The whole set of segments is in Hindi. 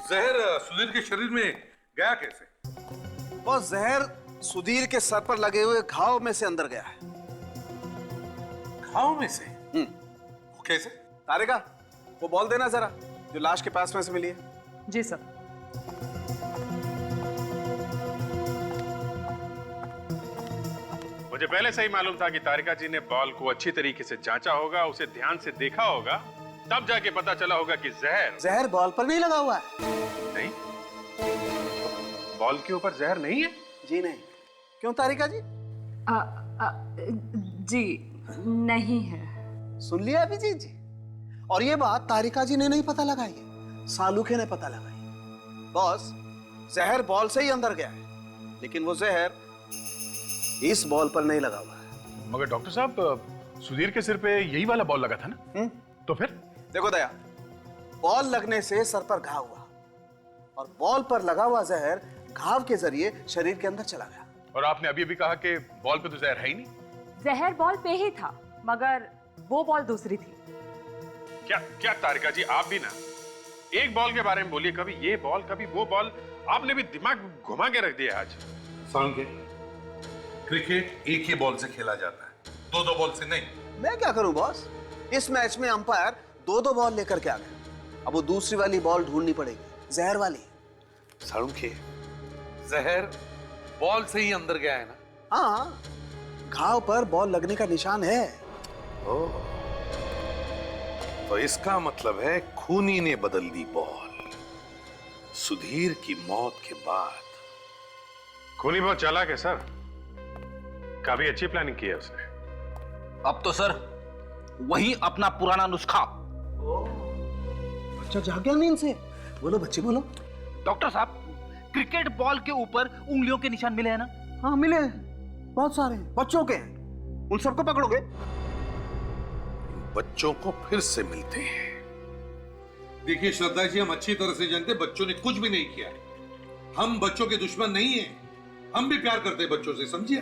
जहर सुधीर के शरीर में गया कैसे? वो जहर सुधीर के सर पर लगे हुए घाव में से अंदर गया है। घाव में से? वो कैसे? तारिका, वो बॉल देना जरा, जो लाश के पास में से मिली है। जी सर। मुझे पहले से ही मालूम था कि तारिका जी ने बॉल को अच्छी तरीके से जांचा होगा, उसे ध्यान से देखा होगा, तब जाके पता चला होगा कि जहर बॉल पर नहीं लगा हुआ है। नहीं, बॉल के ऊपर जहर नहीं है। जी नहीं। क्यों तारिका जी? जी नहीं है। सुन लिया अभिजीत जी? और ये बात तारिका जी ने नहीं पता लगाई है, सालूखे ने पता लगाई। बॉस, जहर बॉल से ही अंदर गया है, लेकिन वो जहर इस बॉल पर नहीं लगा हुआ है। मगर डॉक्टर साहब, सुधीर के सिर पे यही वाला बॉल लगा था ना? तो फिर? देखो दया, बॉल लगने से सर पर घाव हुआ और बॉल पर लगा हुआ जहर घाव के जरिए शरीर के अंदर चला गया। और आपने अभी अभी कहा कि बॉल पे तो जहर है ही नहीं। जहर बॉल पे ही था, मगर वो बॉल दूसरी थी। क्या तारिका जी, आप भी ना एक बॉल के बारे में बोलिए, कभी ये बॉल कभी वो बॉल, आपने भी दिमाग घुमा के रख दिया आज। सालुंखे, क्रिकेट एक ही बॉल से खेला जाता है, दो बॉल से नहीं। मैं क्या करूं बॉस? इस मैच में अंपायर दो बॉल लेकर के आ गए। अब वो दूसरी वाली बॉल ढूंढनी पड़ेगी, जहर वाली। सालुंखे, जहर बॉल से ही अंदर गया है ना? हाँ, घाव पर बॉल लगने का निशान है। ओह, तो इसका मतलब है खूनी ने बदल दी बॉल। सुधीर की मौत के बाद। खूनी बहुत चालाक है सर, काफी अच्छी प्लानिंग की है उसने। अब तो सर वही अपना पुराना नुस्खा। अच्छा, जाग गया नींद से? बोलो बच्चे बोलो। डॉक्टर साहब, क्रिकेट बॉल के ऊपर उंगलियों के निशान मिले हैं ना? हाँ मिले हैं, बहुत सारे बच्चों के हैं। उन सबको पकड़ोगे? बच्चों को फिर से मिलते हैं। देखिए श्रद्धा जी, हम अच्छी तरह से जानते हैं बच्चों ने कुछ भी नहीं किया। हम बच्चों के दुश्मन नहीं हैं, हम भी प्यार करते हैं बच्चों से, समझिए।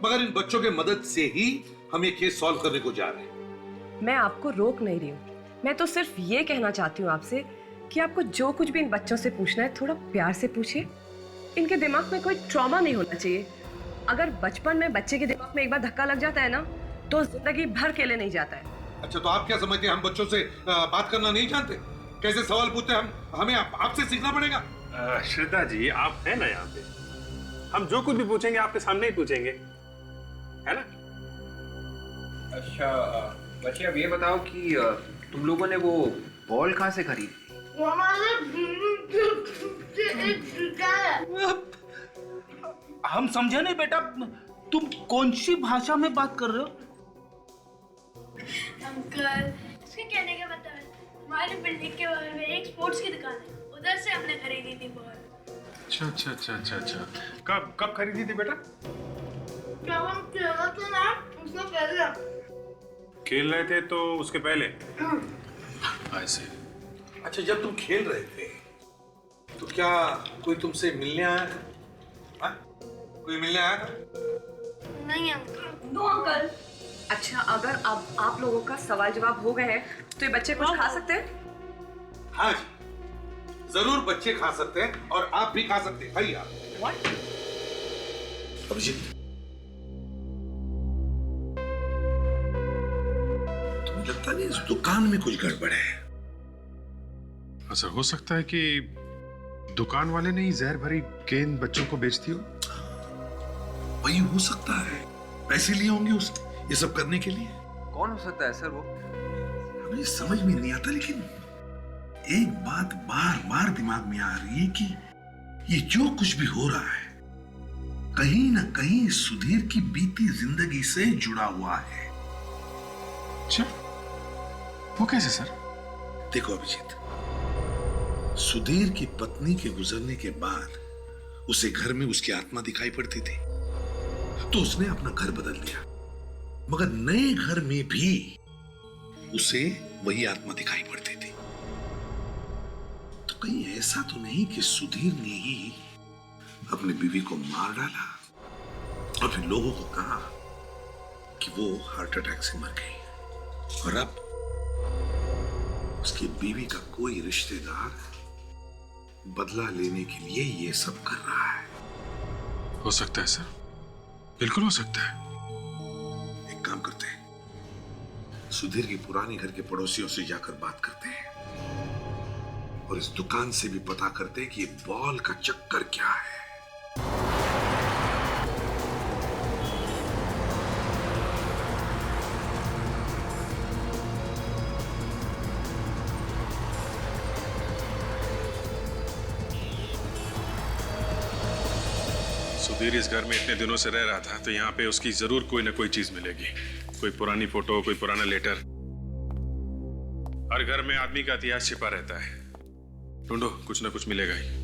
मगर इन बच्चों के मदद से ही हम ये केस सॉल्व करने को जा रहे हैं। मैं आपको रोक नहीं रही हूँ, मैं तो सिर्फ ये कहना चाहती हूँ आपसे कि आपको जो कुछ भी इन बच्चों से पूछना है थोड़ा प्यार से पूछिए। इनके दिमाग में कोई ट्रॉमा नहीं होना चाहिए। अगर बचपन में बच्चे के दिमाग में एक बार धक्का लग जाता है ना, तो जिंदगी भर के लिए नहीं जाता है। अच्छा, तो आप क्या समझते हैं हम बच्चों से बात करना नहीं जानते? कैसे सवाल पूछते हैं हमें आपसे सीखना पड़ेगा। श्रद्धा जी, आप हैं ना यहाँ पे, हम जो कुछ भी पूछेंगे आपके सामने ही पूछेंगे, है ना? अच्छा बच्चे, अब ये बताओ कि तुम लोगों ने वो बॉल कहाँ से खरीदी? हम समझे नहीं बेटा, तुम कौन सी भाषा में बात कर रहे हो? अंकल, इसके कहने का मतलब है हमारे बिल्डिंग के बगल में एक स्पोर्ट्स की दुकान है, उधर से हमने खरीदी थी बॉल। अच्छा। कब खरीदी थी बेटा? जब हम खेल रहे थे ना, उससे पहले। खेल रहे थे तो उसके पहले? ऐसे। अच्छा, जब तुम खेल रहे थे तो क्या कोई तुमसे मिलने आया था? हाँ? कोई मिलने आया था? नहीं अंकल। No uncle. अच्छा, अगर अब आप लोगों का सवाल जवाब हो गए हैं तो ये बच्चे कुछ खा सकते हैं? हाँ जी, जरूर बच्चे खा सकते हैं और आप भी खा सकते हैं। खाइए आप। अभिजीत, तुम्हें लगता नहीं इस दुकान में कुछ गड़बड़ है? ऐसा हो सकता है कि दुकान वाले ने ही जहर भरी गेंद बच्चों को बेचती हो। वही हो सकता है, पैसे लिए होंगे उसने ये सब करने के लिए। कौन हो सकता है सर वो? हमें समझ में नहीं आता, लेकिन एक बात बार बार दिमाग में आ रही है कि ये जो कुछ भी हो रहा है कहीं ना कहीं सुधीर की बीती जिंदगी से जुड़ा हुआ है। अच्छा, वो कैसे सर? देखो अभिजीत, सुधीर की पत्नी के गुजरने के बाद उसे घर में उसकी आत्मा दिखाई पड़ती थी, तो उसने अपना घर बदल लिया, मगर नए घर में भी उसे वही आत्मा दिखाई पड़ती थी। तो कहीं ऐसा तो नहीं कि सुधीर ने ही अपनी बीवी को मार डाला और फिर लोगों को कहा कि वो हार्ट अटैक से मर गई, और अब उसकी बीवी का कोई रिश्तेदार बदला लेने के लिए ये सब कर रहा है। हो सकता है सर, बिल्कुल हो सकता है। एक काम करते हैं, सुधीर की पुरानी घर के पड़ोसियों से जाकर बात करते हैं और इस दुकान से भी पता करते हैं कि ये बॉल का चक्कर क्या है। सुधीर इस घर में इतने दिनों से रह रहा था, तो यहाँ पे उसकी जरूर कोई ना कोई चीज मिलेगी। कोई पुरानी फोटो, कोई पुराना लेटर। हर घर में आदमी का इतिहास छिपा रहता है। ढूंढो, कुछ ना कुछ मिलेगा ही।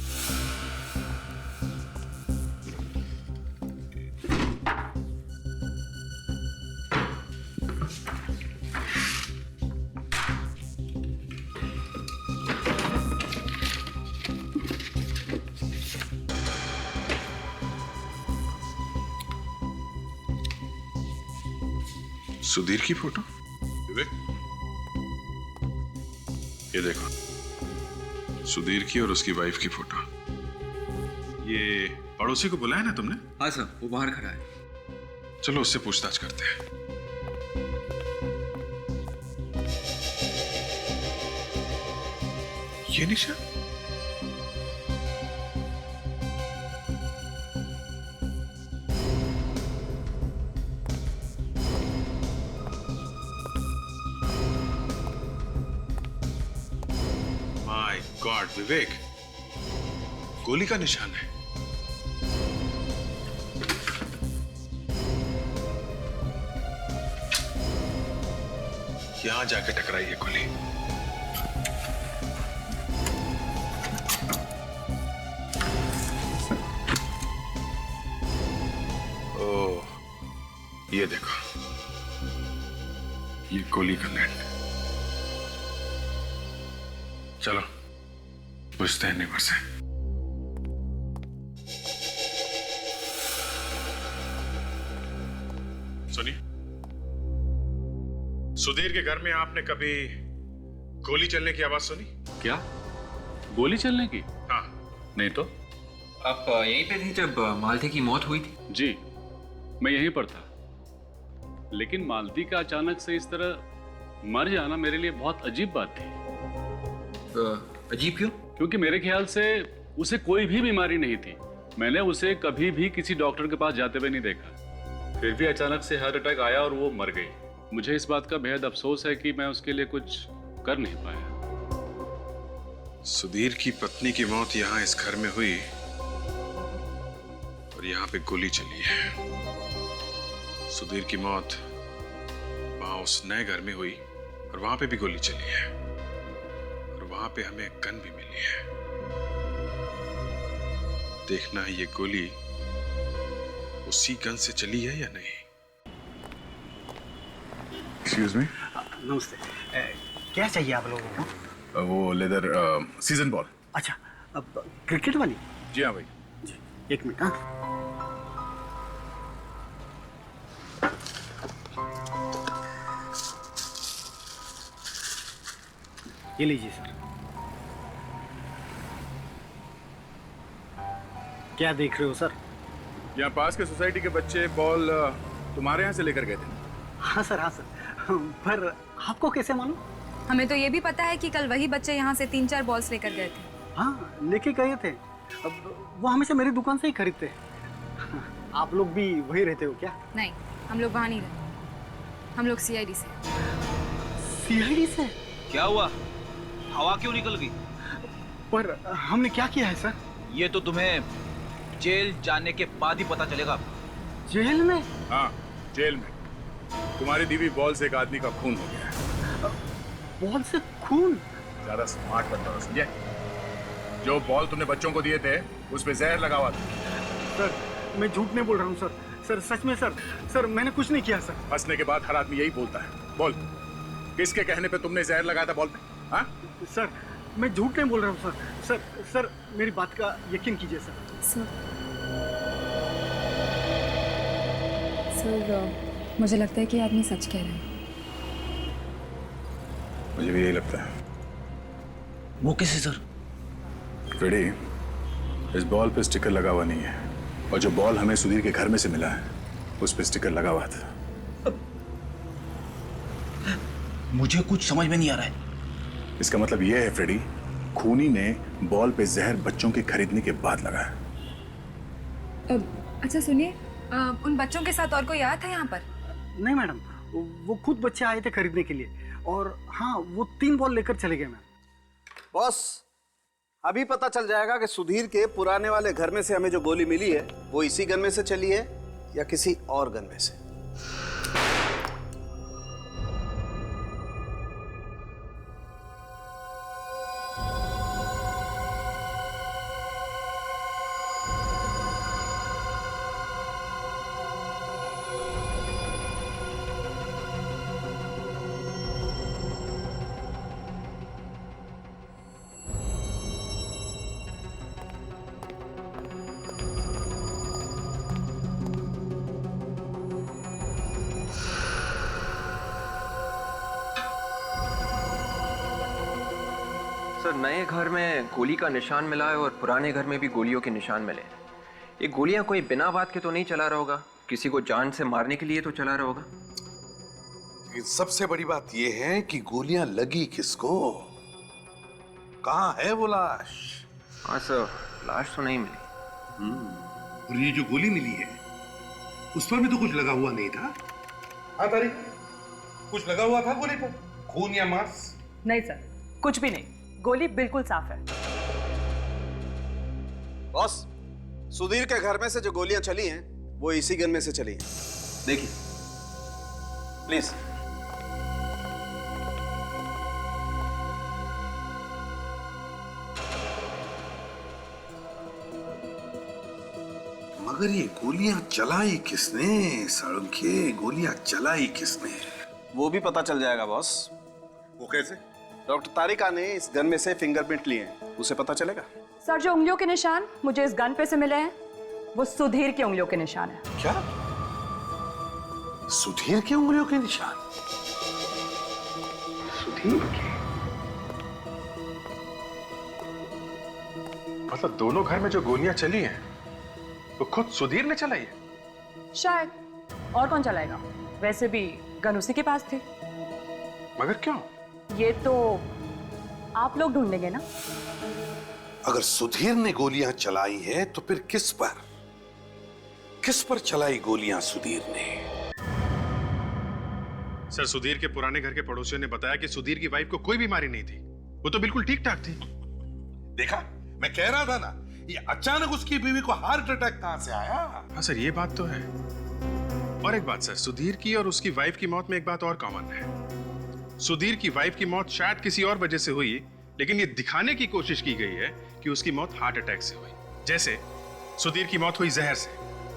सुधीर की फोटो? विवेक, ये देखो, सुधीर की और उसकी वाइफ की फोटो। ये पड़ोसी को बुलाया ना तुमने? हाँ सर, वो बाहर खड़ा है। चलो उससे पूछताछ करते हैं। ये निशा? माय गॉड विवेक, गोली का निशान है। यहां जाके टकराई है गोली। ओह, ये देखो, ये गोली का लैंड। चलो पूछते हैं नेबर से। सुनिए, सुधीर के घर में आपने कभी गोली चलने की आवाज सुनी? क्या? गोली चलने की? हाँ। नहीं तो। आप यहीं पे थे जब मालती की मौत हुई थी? जी, मैं यहीं पर था। लेकिन मालती का अचानक से इस तरह मर जाना मेरे लिए बहुत अजीब बात थी। अजीब क्यों? क्योंकि मेरे ख्याल से उसे कोई भी बीमारी नहीं थी। मैंने उसे कभी भी किसी डॉक्टर के पास जाते हुए नहीं देखा। फिर भी अचानक से हार्ट अटैक आया और वो मर गई। मुझे इस बात का बेहद अफसोस है कि मैं उसके लिए कुछ कर नहीं पाया। सुधीर की पत्नी की मौत यहाँ इस घर में हुई और यहाँ पे गोली चली है। सुधीर की मौत वहां उस नए घर में हुई और वहां पे भी गोली चली है और वहां पे हमें गन भी मिली है। देखना है ये गोली उसी गन से चली है या नहीं। एक्सक्यूज मी, नमस्ते। क्या चाहिए आप लोगों को? वो लेदर सीजन बॉल। अच्छा, अब क्रिकेट वाली? जी हाँ भाई। जी, एक मिनट। हाँ, ये लीजिए सर। क्या देख रहे हो सर? यहाँ पास के सोसाइटी के बच्चे बॉल तुम्हारे यहाँ से लेकर गए थे। हाँ सर, हाँ सर। पर आपको कैसे मालूम? हमें तो ये भी पता है कि कल वही बच्चे यहाँ से 3-4 बॉल्स लेकर गए थे। हाँ, लेके गए थे। अब वो हमेशा मेरी दुकान से ही खरीदते हैं। आप लोग भी वही रहते हो क्या? नहीं, हम लोग वहाँ नहीं रहते। हम लोग CID से। CID से? क्या हुआ? हवा क्यों निकल गई? पर हमने क्या किया है सर? ये तो तुम्हें जेल जाने के बाद ही पता चलेगा। जेल में? हाँ, जेल में। तुम्हारी दीवी बॉल से एक आदमी का खून हो गया है। बॉल से खून? ज्यादा स्मार्ट बनता हो, समझे? जो बॉल तुमने बच्चों को दिए थे उस पे जहर लगा हुआ था। सर, मैं झूठ नहीं बोल रहा हूँ सर। सर सच में सर। सर मैंने कुछ नहीं किया सर। हंसने के बाद हर आदमी यही बोलता है। बोल, किसके कहने पे तुमने जहर लगाया था बॉल पे? हाँ? सर मैं झूठ नहीं बोल रहा हूँ सर। सर सर मेरी बात का यकीन कीजिए सर। सर मुझे लगता है कि आदमी सच कह रहा है। मुझे भी यही लगता है। वो कैसे सर? फ्रेडी, इस बॉल पे स्टिकर लगा हुआ नहीं है और जो बॉल हमें सुधीर के घर में से मिला है उस पे स्टिकर लगा हुआ था। मुझे कुछ समझ में नहीं आ रहा है। इसका मतलब यह है फ्रेडी, खूनी ने बॉल पे जहर बच्चों के खरीदने के बाद लगाया। अच्छा सुनिए, उन बच्चों के साथ और कोई आया था यहाँ पर? नहीं मैडम, वो खुद बच्चे आए थे खरीदने के लिए और हाँ वो 3 बॉल लेकर चले गए मैम। बॉस, अभी पता चल जाएगा कि सुधीर के पुराने वाले घर में से हमें जो गोली मिली है वो इसी गन में से चली है या किसी और गन में से। सर, नए घर में गोली का निशान मिला है और पुराने घर में भी गोलियों के निशान मिले। ये गोलियां कोई बिना बात के तो नहीं चला रहा होगा, किसी को जान से मारने के लिए तो चला रहा होगा। लेकिन सबसे बड़ी बात यह है कि गोलियां लगी किसको? कहाँ है वो लाश? हाँ सर, लाश तो नहीं मिली। और ये जो गोली मिली है उस पर भी तो कुछ लगा हुआ नहीं था। हाँ तारिक, कुछ लगा हुआ था गोली पर? खून या मांस? नहीं सर, कुछ भी नहीं, गोली बिल्कुल साफ है। बॉस, सुधीर के घर में से जो गोलियां चली हैं वो इसी गन में से चली हैं। देखिए प्लीज। मगर ये गोलियां चलाई किसने? सड़के गोलियां चलाई किसने? वो भी पता चल जाएगा बॉस। वो कैसे? डॉक्टर तारिका ने इस गन में से फिंगरप्रिंट लिए हैं, उसे पता चलेगा। सर, जो उंगलियों के निशान मुझे इस गन पे से मिले हैं वो सुधीर की उंगलियों के निशान है। क्या? सुधीर की उंगलियों के निशान? सुधीर के? मतलब दोनों घर में जो गोलियां चली हैं वो खुद सुधीर ने चलाई है? शायद, और कौन चलाएगा? वैसे भी गन उसी के पास थी। मगर क्यों? ये तो आप लोग ढूंढेंगे ना। अगर सुधीर ने गोलियां चलाई है तो फिर किस पर चलाई गोलियां सुधीर ने? सर, सुधीर के पुराने घर के पड़ोसियों ने बताया कि सुधीर की वाइफ को कोई बीमारी नहीं थी, वो तो बिल्कुल ठीक ठाक थी। देखा, मैं कह रहा था ना, ये अचानक उसकी बीवी को हार्ट अटैक कहां से आया? हाँ सर, ये बात तो है। और एक बात सर, सुधीर की और उसकी वाइफ की मौत में एक बात और कॉमन है। सुधीर की वाइफ की मौत शायद किसी और वजह से हुई, लेकिन ये दिखाने की कोशिश की गई है कि उसकी मौत हार्ट अटैक से हुई। जैसे सुधीर की मौत हुई जहर से,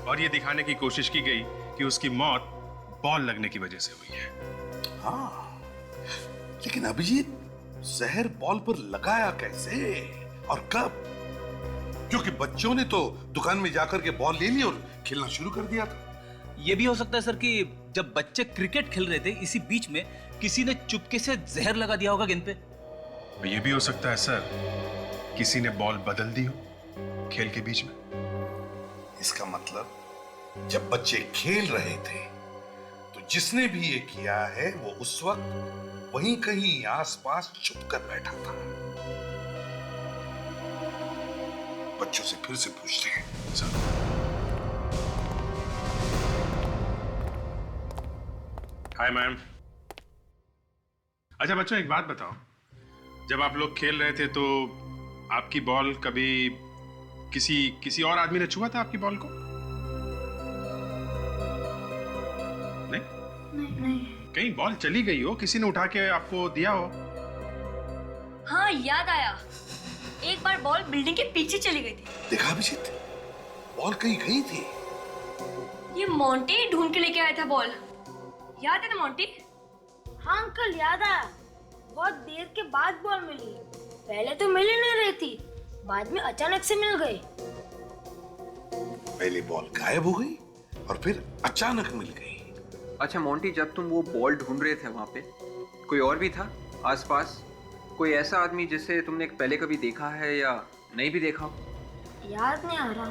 और ये दिखाने की कोशिश की गई कि उसकी मौत बॉल लगने की वजह से हुई है। हाँ, लेकिन अभिजीत, जहर बॉल पर लगाया कैसे और कब? क्योंकि बच्चों ने तो दुकान में जाकर के बॉल ले ली और खेलना शुरू कर दिया था। ये भी हो सकता है सर कि जब बच्चे क्रिकेट खेल रहे थे इसी बीच में किसी ने चुपके से जहर लगा दिया होगा गेंद पे। ये भी हो सकता है सर, किसी ने बॉल बदल दी हो खेल के बीच में। इसका मतलब जब बच्चे खेल रहे थे तो जिसने भी ये किया है वो उस वक्त वहीं कहीं आसपास छुपकर बैठा था। बच्चों से फिर से पूछते हैं। Sir, hi ma'am. अच्छा बच्चों, एक बात बताओ, जब आप लोग खेल रहे थे तो आपकी बॉल कभी किसी और आदमी ने छुआ था आपकी बॉल को? नहीं? नहीं। कहीं बॉल चली गई हो, किसी ने उठा के आपको दिया हो? हाँ, याद आया, एक बार बॉल बिल्डिंग के पीछे चली गई थी। देखा अभिजीत, बॉल कहीं गई थी। ये मोंटी ढूंढ के लेके आया था बॉल, याद है ना मोंटी? हाँ अंकल, याद आया। बहुत देर के बाद बॉल मिली, पहले तो मिल ही नहीं रही थी, बाद में अचानक से मिल गई। पहले बॉल गायब हो गई और फिर अचानक मिल गई। अच्छा मोंटी, जब तुम वो बॉल ढूंढ रहे थे वहां पे कोई और भी था आसपास? कोई ऐसा आदमी जिसे तुमने पहले कभी देखा है या नहीं भी देखा हो? याद नहीं आ रहा।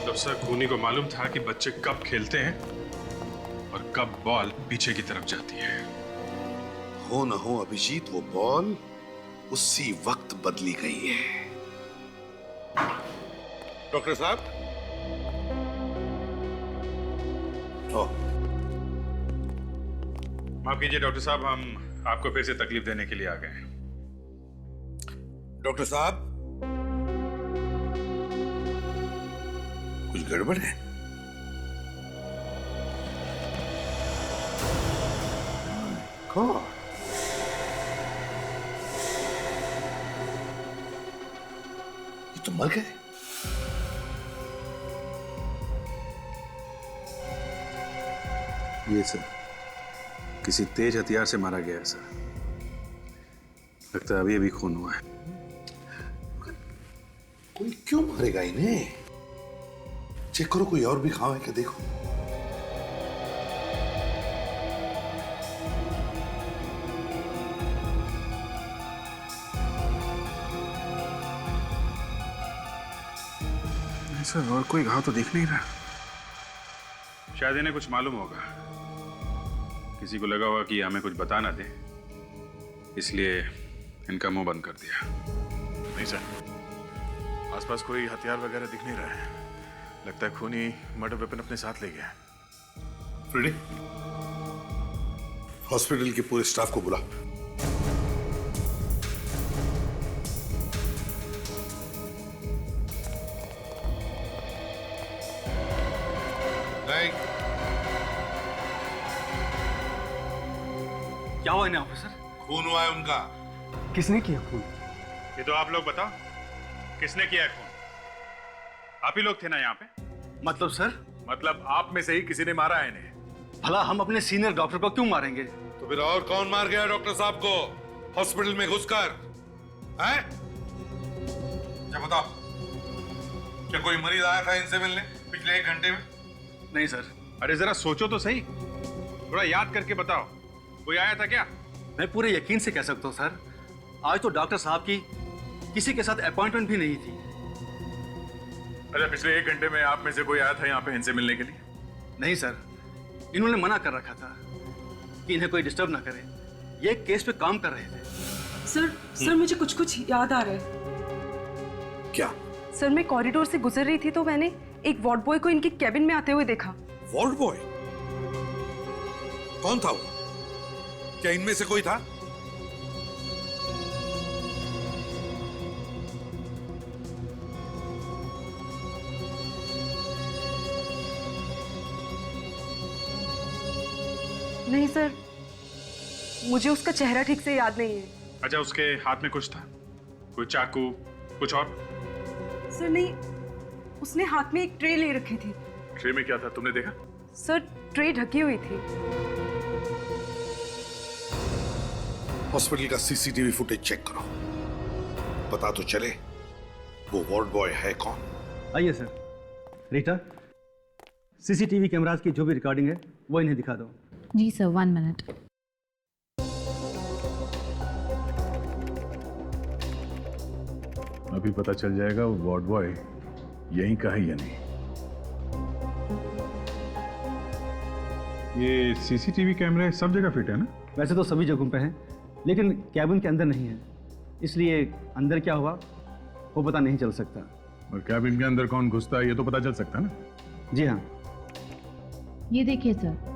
प्रोफेसर खूनी को मालूम था कि बच्चे कब खेलते हैं और कब बॉल पीछे की तरफ जाती है। हो न हो अभिजीत, वो बॉल उसी वक्त बदली गई है। डॉक्टर साहब, माफ कीजिए डॉक्टर साहब, हम आपको फिर से तकलीफ देने के लिए आ गए हैं। डॉक्टर साहब, कुछ गड़बड़ है? God. ये तो मर गए। ये सर किसी तेज हथियार से मारा गया है सर। लगता है अभी अभी खून हुआ है। कोई क्यों मारेगा इन्हें? चेक करो, कोई और भी घाव है क्या, देखो। सर और कोई घाव तो दिख नहीं रहा। शायद इन्हें कुछ मालूम होगा। किसी को लगा होगा कि हमें कुछ बता ना दे, इसलिए इनका मुंह बंद कर दिया। नहीं सर, आसपास कोई हथियार वगैरह दिख नहीं रहा है। लगता है खूनी मर्डर वेपन अपने साथ ले गया है। फ्रेडी, हॉस्पिटल के पूरे स्टाफ को बुला। क्या हुआ इन्हें ऑफिसर? खून हुआ है उनका। किसने किया खून? ये तो आप लोग बताओ, किसने किया है खून? आप ही लोग थे ना यहाँ पे? मतलब सर? मतलब आप में से ही किसी ने मारा है इन्हें। भला हम अपने सीनियर डॉक्टर को क्यों मारेंगे? तो फिर और कौन मार गया डॉक्टर साहब को हॉस्पिटल में घुसकर? हैं? क्या बताओ, क्या कोई मरीज आया था इनसे मिलने पिछले 1 घंटे में? नहीं सर। अरे जरा सोचो तो सही, थोड़ा याद करके बताओ, कोई आया था क्या? मैं पूरे यकीन से कह सकता हूँ सर, आज तो डॉक्टर साहब की किसी के साथ अपॉइंटमेंट भी नहीं थी। अच्छा, पिछले 1 घंटे में आप में से कोई आया था यहाँ पे इनसे मिलने के लिए? नहीं सर, इन्होंने मना कर रखा था कि इन्हें कोई डिस्टर्ब ना करे। ये एक केस पे काम कर रहे थे। सर मुझे कुछ याद आ रहा है। क्या? सर मैं कॉरिडोर से गुजर रही थी तो मैंने एक वार्ड बॉय को इनके कैबिन में आते हुए देखा। Ward boy? कौन था वो? क्या इनमें से कोई था? नहीं सर, मुझे उसका चेहरा ठीक से याद नहीं है। अच्छा, उसके हाथ में कुछ था? कोई चाकू, कुछ और? सर नहीं, उसने हाथ में एक ट्रे ले रखी थी। ट्रे में क्या था, तुमने देखा? सर ट्रे ढकी हुई थी। हॉस्पिटल का सीसीटीवी फुटेज चेक करो, पता तो चले वो वार्ड बॉय है कौन। आइए सर। रीटा, सीसीटीवी कैमरास की जो भी रिकॉर्डिंग है वो इन्हें दिखा दो। जी सर, 1 मिनट। अभी पता चल जाएगा वो वार्ड बॉय यहीं का है या नहीं। ये सीसीटीवी कैमरे सब जगह फिट है ना? वैसे तो सभी जगहों पे हैं, लेकिन कैबिन के अंदर नहीं है, इसलिए अंदर क्या हुआ वो पता नहीं चल सकता। और कैबिन के अंदर कौन घुसता है ये तो पता चल सकता है ना? जी हाँ। ये देखिए सर।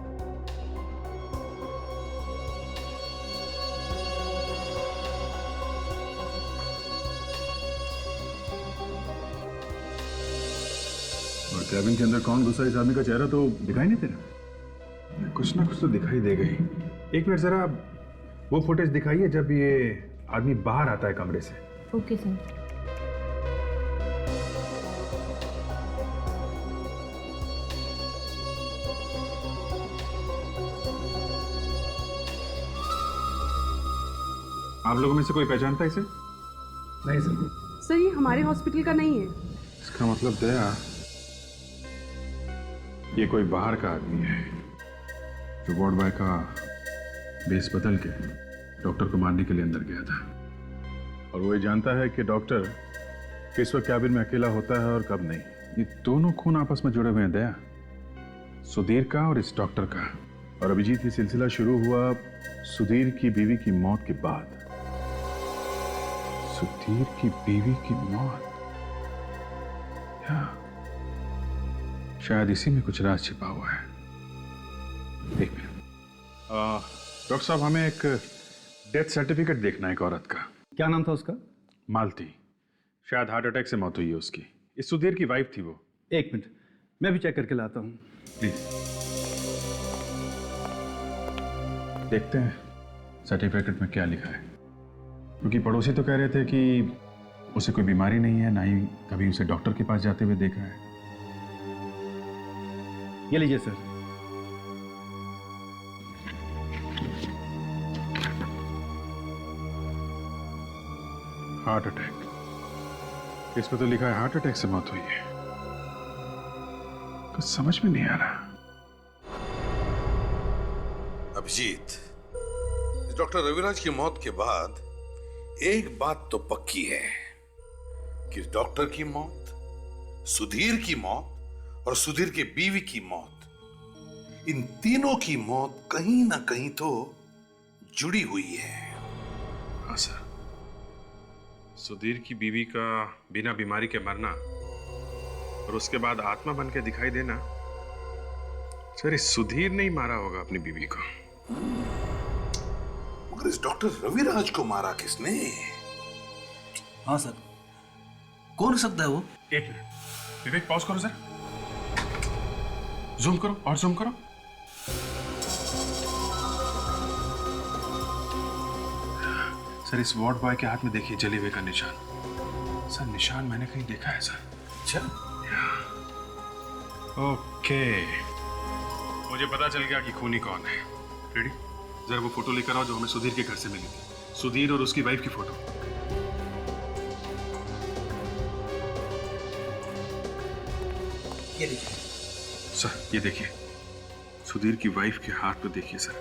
और कैबिन के अंदर कौन घुसा, इस आदमी का चेहरा तो दिखाई नहीं दे रहा। कुछ ना कुछ तो दिखाई दे गई। एक मिनट, जरा वो फुटेज दिखाइए जब ये आदमी बाहर आता है कमरे से। Okay sir. आप लोगों में से कोई पहचानता है इसे? नहीं सर। सर ये हमारे हॉस्पिटल का नहीं है। इसका मतलब दया, ये कोई बाहर का आदमी है जो वार्ड बॉय का बेस बदल के डॉक्टर को मारने के लिए अंदर गया था। और वो ये जानता है कि डॉक्टर किस वक्त कैबिन में अकेला होता है और कब नहीं। ये दोनों खून आपस में जुड़े हुए हैं दया, सुधीर का और इस डॉक्टर का। और अभिजीत, ये सिलसिला शुरू हुआ सुधीर की बीवी की मौत के बाद। सुधीर की बीवी की मौत, या शायद इसी में कुछ राज छिपा हुआ है। एक मिनट, डॉक्टर साहब, हमें एक डेथ सर्टिफिकेट देखना है एक औरत का। क्या नाम था उसका? मालती। शायद हार्ट अटैक से मौत हुई है उसकी। इस सुधीर की वाइफ थी वो। एक मिनट, मैं भी चेक करके लाता हूँ। प्लीज देखते हैं सर्टिफिकेट में क्या लिखा है, क्योंकि पड़ोसी तो कह रहे थे कि उसे कोई बीमारी नहीं है, ना ही कभी उसे डॉक्टर के पास जाते हुए देखा है। ये लीजिए सर। हार्ट अटैक, इस पर तो लिखा है हार्ट अटैक से मौत हुई है। कुछ समझ में नहीं आ रहा। अभिजीत, डॉक्टर रविराज की मौत के बाद एक बात तो पक्की है कि डॉक्टर की मौत, सुधीर की मौत और सुधीर के बीवी की मौत, इन तीनों की मौत कहीं ना कहीं तो जुड़ी हुई है। हाँ सर, सुधीर की बीवी का बिना बीमारी के मरना और उसके बाद आत्मा बन के दिखाई देना, सर इस सुधीर ने ही मारा होगा अपनी बीवी को। मगर इस डॉक्टर रविराज को मारा किसने? हाँ सर, कौन हो सकता है वो? एक मिनट, विवेक पॉज करो सर, जूम करो और जूम करो। सर इस वार्ड बॉय के हाथ में देखिए जले हुए का निशान। सर निशान मैंने कहीं देखा है सर। अच्छा, ओके, मुझे पता चल गया कि खूनी कौन है। रेडी? जरा वो फोटो लेकर आओ जो हमें सुधीर के घर से मिली थी, सुधीर और उसकी वाइफ की फोटो। ये लीजिए सर, ये देखिए सुधीर की वाइफ के हाथ पे देखिए सर,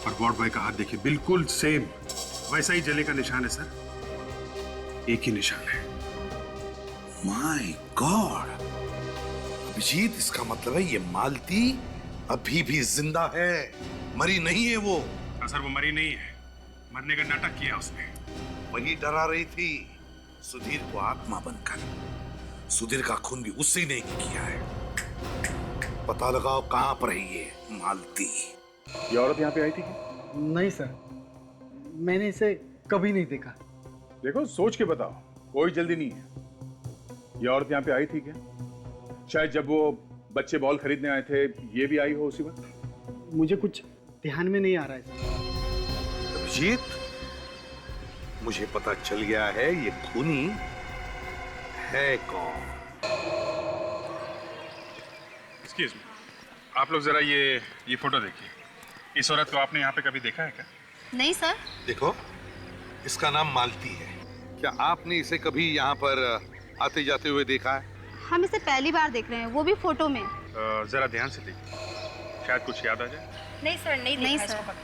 और वार्ड बॉय का हाथ देखिए, बिल्कुल सेम वैसा ही जले का निशान है सर, एक ही निशान है। माय गॉड अभिजीत, इसका मतलब है ये मालती अभी भी जिंदा है, मरी नहीं है वो। हाँ सर, वो मरी नहीं है, मरने का नाटक किया उसने। वही डरा रही थी सुधीर को आत्मा बनकर। सुधीर का खून भी उससे ने किया है। पता लगाओ कहां पर है ये मालती। ये औरत यहाँ पे आई थी क्या? नहीं सर, मैंने इसे कभी नहीं देखा। देखो, सोच के बताओ, कोई जल्दी नहीं है। ये औरत यहाँ पे आई थी क्या? शायद जब वो बच्चे बॉल खरीदने आए थे, ये भी आई हो उसी वक्त। मुझे कुछ ध्यान में नहीं आ रहा है सर। अभिजीत, मुझे पता चल गया है ये खूनी है कौन। एक्सक्यूज मी, आप लोग जरा ये फोटो देखिए। इस औरत को आपने यहाँ पे कभी देखा है क्या? नहीं सर। देखो, इसका नाम मालती है। क्या आपने इसे कभी यहाँ पर आते जाते हुए देखा है? हम इसे पहली बार देख रहे हैं, वो भी फोटो में। जरा ध्यान से देखिए, शायद कुछ याद आ जाए। नहीं सर, नहीं सर।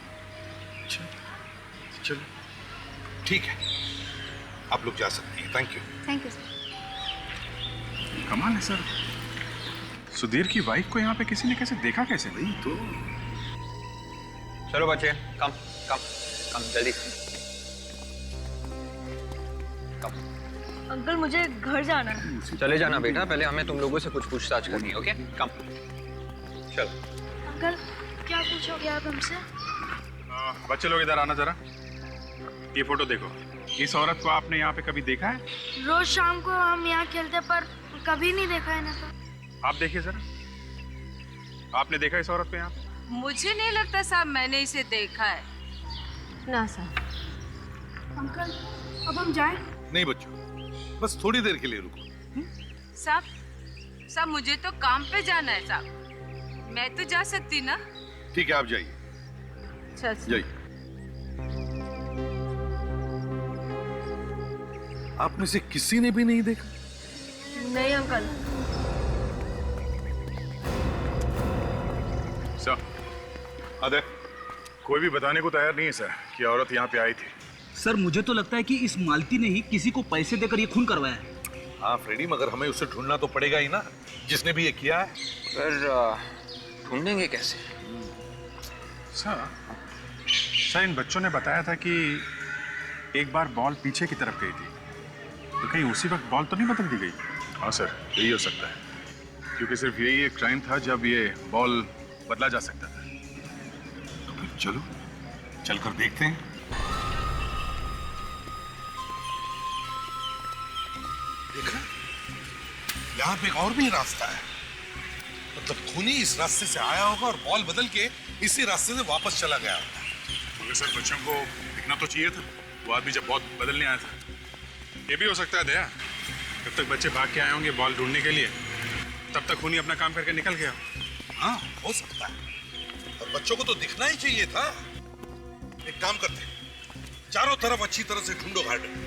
चलो ठीक है, आप लोग जा सकती हैं। Thank you. Thank you sir. कमाल है सर, सुधीर की वाइफ को यहाँ पे किसी ने कैसे देखा कैसे? नहीं तो चलो बच्चे, कम कम कम जल्दी कम। अंकल मुझे घर जाना है। चले जाना बेटा, पहले हमें तुम लोगों से कुछ पूछताछ करनी है। ओके, कम चलो। अंकल क्या पूछोगे आप हमसे? बच्चे लोग इधर आना जरा। ये फोटो देखो, इस औरत को आपने यहाँ पे कभी देखा है? रोज शाम को हम यहाँ खेलते पर कभी नहीं देखा है ना। तो आप देखिए जरा, आपने देखा इस औरत को यहाँ पे? मुझे नहीं लगता साहब मैंने इसे देखा है। ना सर। अंकल अब हम जाएं? नहीं बच्चों, बस थोड़ी देर के लिए रुको। साहब मुझे तो काम पे जाना है साहब, मैं तो जा सकती ना। ठीक है, आप जाइए। अच्छा जाइए। आप में से किसी ने भी नहीं देखा? नहीं अंकल। सर, अदर कोई भी बताने को तैयार नहीं है सर कि औरत यहाँ पे आई थी। सर मुझे तो लगता है कि इस मालती ने ही किसी को पैसे देकर ये खून करवाया है। हाँ फ्रेडी, मगर हमें उसे ढूंढना तो पड़ेगा ही ना, जिसने भी ये किया है। पर ढूंढेंगे कैसे? सर इन बच्चों ने बताया था कि एक बार बॉल पीछे की तरफ गई थी, तो कहीं उसी वक्त बॉल तो नहीं बदल दी गई? हाँ सर, यही हो सकता है, क्योंकि सिर्फ यही एक टाइम था जब ये बॉल बदला जा सकता था। तो फिर चलो, चलकर देखते हैं। देखा, यहाँ पे एक और भी रास्ता है। मतलब खूनी इस रास्ते से आया होगा और बॉल बदल के इसी रास्ते से वापस चला गया होगा। मगर सर बच्चों को दिखना तो चाहिए था, वो आदमी जब बॉल बदलने आया था। ये भी हो सकता है दया, जब तक बच्चे भाग के आए होंगे बॉल ढूंढने के लिए, तब तक खूनी अपना काम करके निकल गया। हाँ, हो सकता है। और बच्चों को तो दिखना ही चाहिए था। एक काम करते हैं, चारों तरफ अच्छी तरह से ढूंढो गार्डन।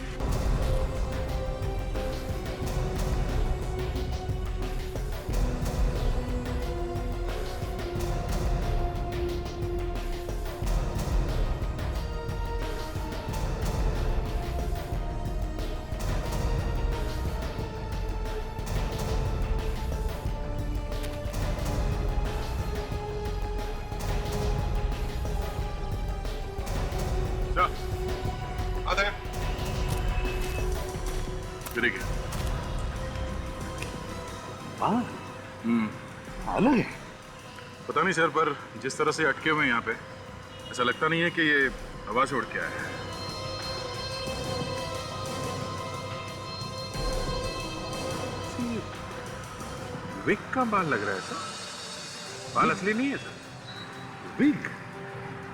पता नहीं सर, पर जिस तरह से अटके हुए हैं यहाँ पे, ऐसा लगता नहीं है कि ये हवा से उड़ के आया है। विग का बाल लग रहा है सर, बाल असली नहीं है सर, विग।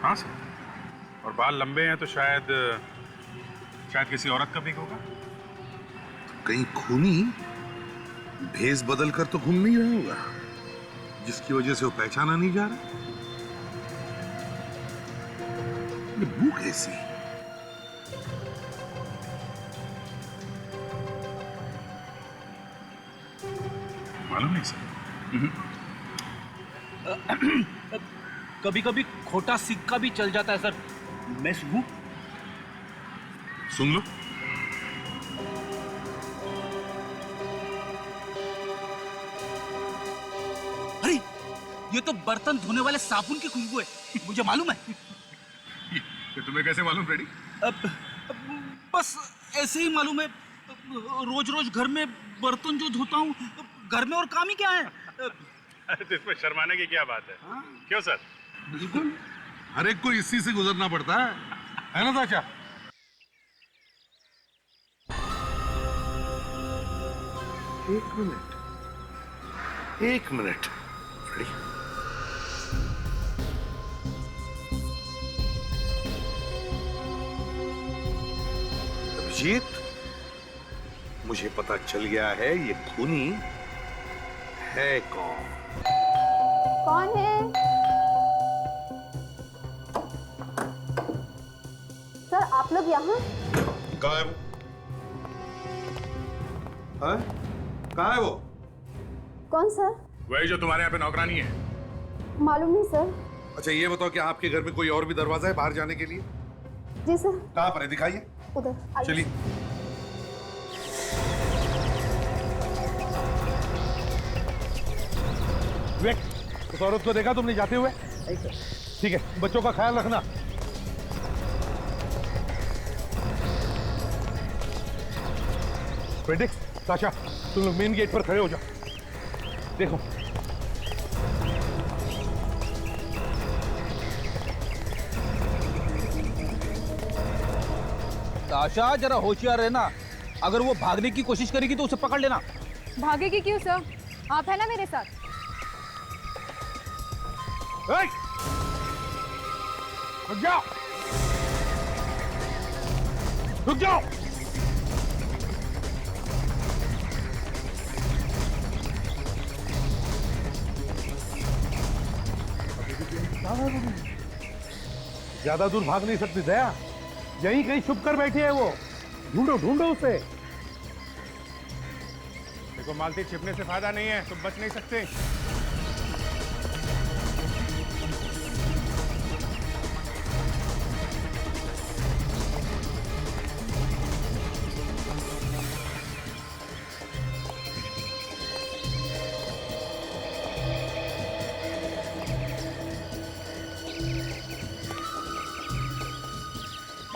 हाँ सर, और बाल लंबे हैं तो शायद किसी औरत का विग होगा। तो कहीं खूनी भेस बदल कर तो घूम नहीं रहा होगा, जिसकी वजह से वो पहचाना नहीं जा रहा। ये बू कैसी? मालूम नहीं सर। कभी कभी खोटा सिक्का भी चल जाता है सर। मैं सुनूं? सुन लो। अरे ये तो बर्तन धोने वाले साबुन की खुशबू है, मुझे मालूम है। ये तुम्हें कैसे मालूम फ्रेडी? बस ऐसे ही मालूम है। रोज रोज घर में बर्तन जो धोता हूँ, घर में और काम ही क्या है। अरे तो इसमें शर्माने की क्या बात है? क्यों सर? बिल्कुल, हर एक को इसी से गुजरना पड़ता है ना दाचा? एक मिनट फ्रेडी। अभिजीत, मुझे पता चल गया है ये खूनी है कौन। कौन है? सर आप लोग यहाँ? कहाँ है वो? कहाँ है वो? कौन सर? वही जो तुम्हारे यहाँ पे नौकरानी है। मालूम नहीं सर। अच्छा ये बताओ कि आपके घर में कोई और भी दरवाजा है बाहर जाने के लिए? जी सर। कहाँ पर है, दिखाइए। उधर चलिए। उस औरत को देखा तुमने जाते हुए? ठीक है, बच्चों का ख्याल रखना। फ्रेडिक्स, साशा, तुम लोग मेन गेट पर खड़े हो जाओ। देखो ताशा, जरा होशियार रहना। अगर वो भागने की कोशिश करेगी तो उसे पकड़ लेना। भागेगी क्यों सर? आप है ना मेरे साथ। रुक जाओ, रुक जाओ। ज्यादा दूर भाग नहीं सकती दया, यहीं कहीं छुप कर बैठी है वो। ढूंढो ढूंढो उसे। देखो मालती, छिपने से फायदा नहीं है, तुम बच नहीं सकते।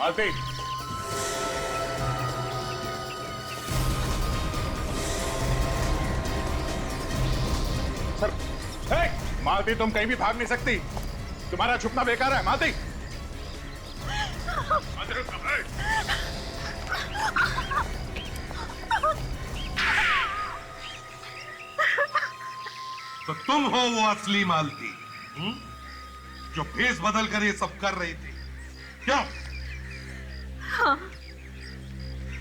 मालती, सर, मालती तुम कहीं भी भाग नहीं सकती, तुम्हारा छुपना बेकार है। मालती, तो तुम हो वो असली मालती, जो भेष बदल कर ये सब कर रही थी, क्यों? हाँ,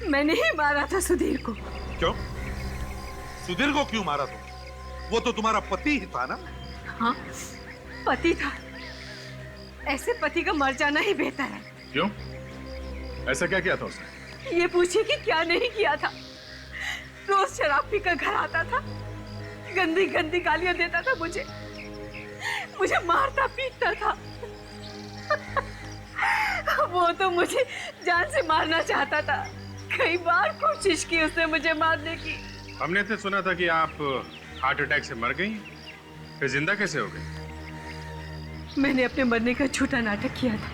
मैंने ही मारा था सुधीर को। क्यों? सुधीर को क्यों मारा तुम? वो तो तुम्हारा पति ही था ना? हाँ, पति था। ऐसे पति का मर जाना ही बेहतर है। क्यों? ऐसा क्या किया था उसने? ये पूछिए कि क्या नहीं किया था। रोज शराब पीकर घर आता था, गंदी गंदी गालियां देता था मुझे मारता पीटता था। वो तो मुझे जान से मारना चाहता था। कई बार कोशिश की उसने मुझे मारने की। हमने तो सुना था कि आप हार्ट अटैक से मर गई, फिर जिंदा कैसे हो गई? मैंने अपने मरने का झूठा नाटक किया था।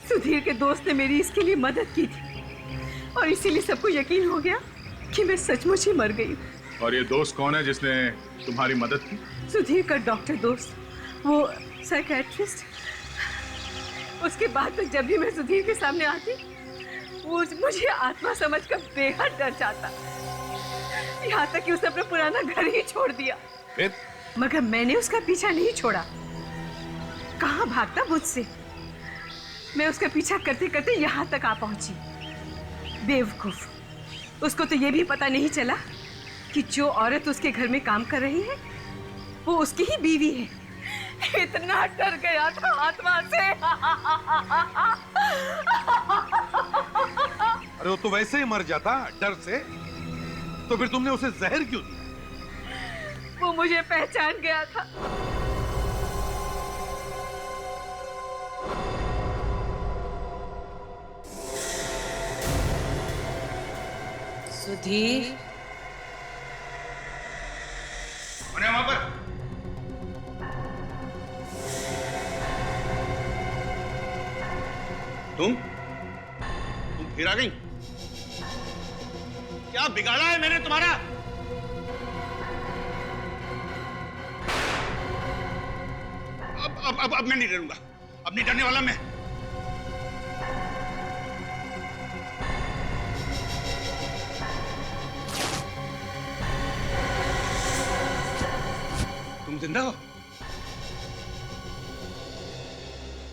सुधीर के दोस्त ने मेरी इसके लिए मदद की थी और इसीलिए सबको यकीन हो गया कि मैं सचमुच ही मर गई। और ये दोस्त कौन है जिसने तुम्हारी मदद की? सुधीर का डॉक्टर दोस्त, वो साइकियाट्रिस्ट। उसके बाद तो जब भी मैं सुधीर के सामने आती, वो मुझे आत्मा समझकर बेहद डर जाता। यहाँ तक कि उसने अपना पुराना घर ही छोड़ दिया। फिर? मगर मैंने उसका पीछा नहीं छोड़ा। कहाँ भागता मुझसे। मैं उसका पीछा करते करते यहाँ तक आ पहुंची। बेवकूफ, उसको तो ये भी पता नहीं चला कि जो औरत उसके घर में काम कर रही है वो उसकी ही बीवी है। इतना डर गया था आत्मा से। अरे वो तो वैसे ही मर जाता डर से, तो फिर तुमने उसे जहर क्यों दिया? वो मुझे पहचान गया था। सुधीर, वहां पर तुम फिर आ गई? क्या बिगाड़ा है मैंने तुम्हारा? अब मैं नहीं डरूंगा। अब नहीं डरने वाला मैं। तुम जिंदा हो?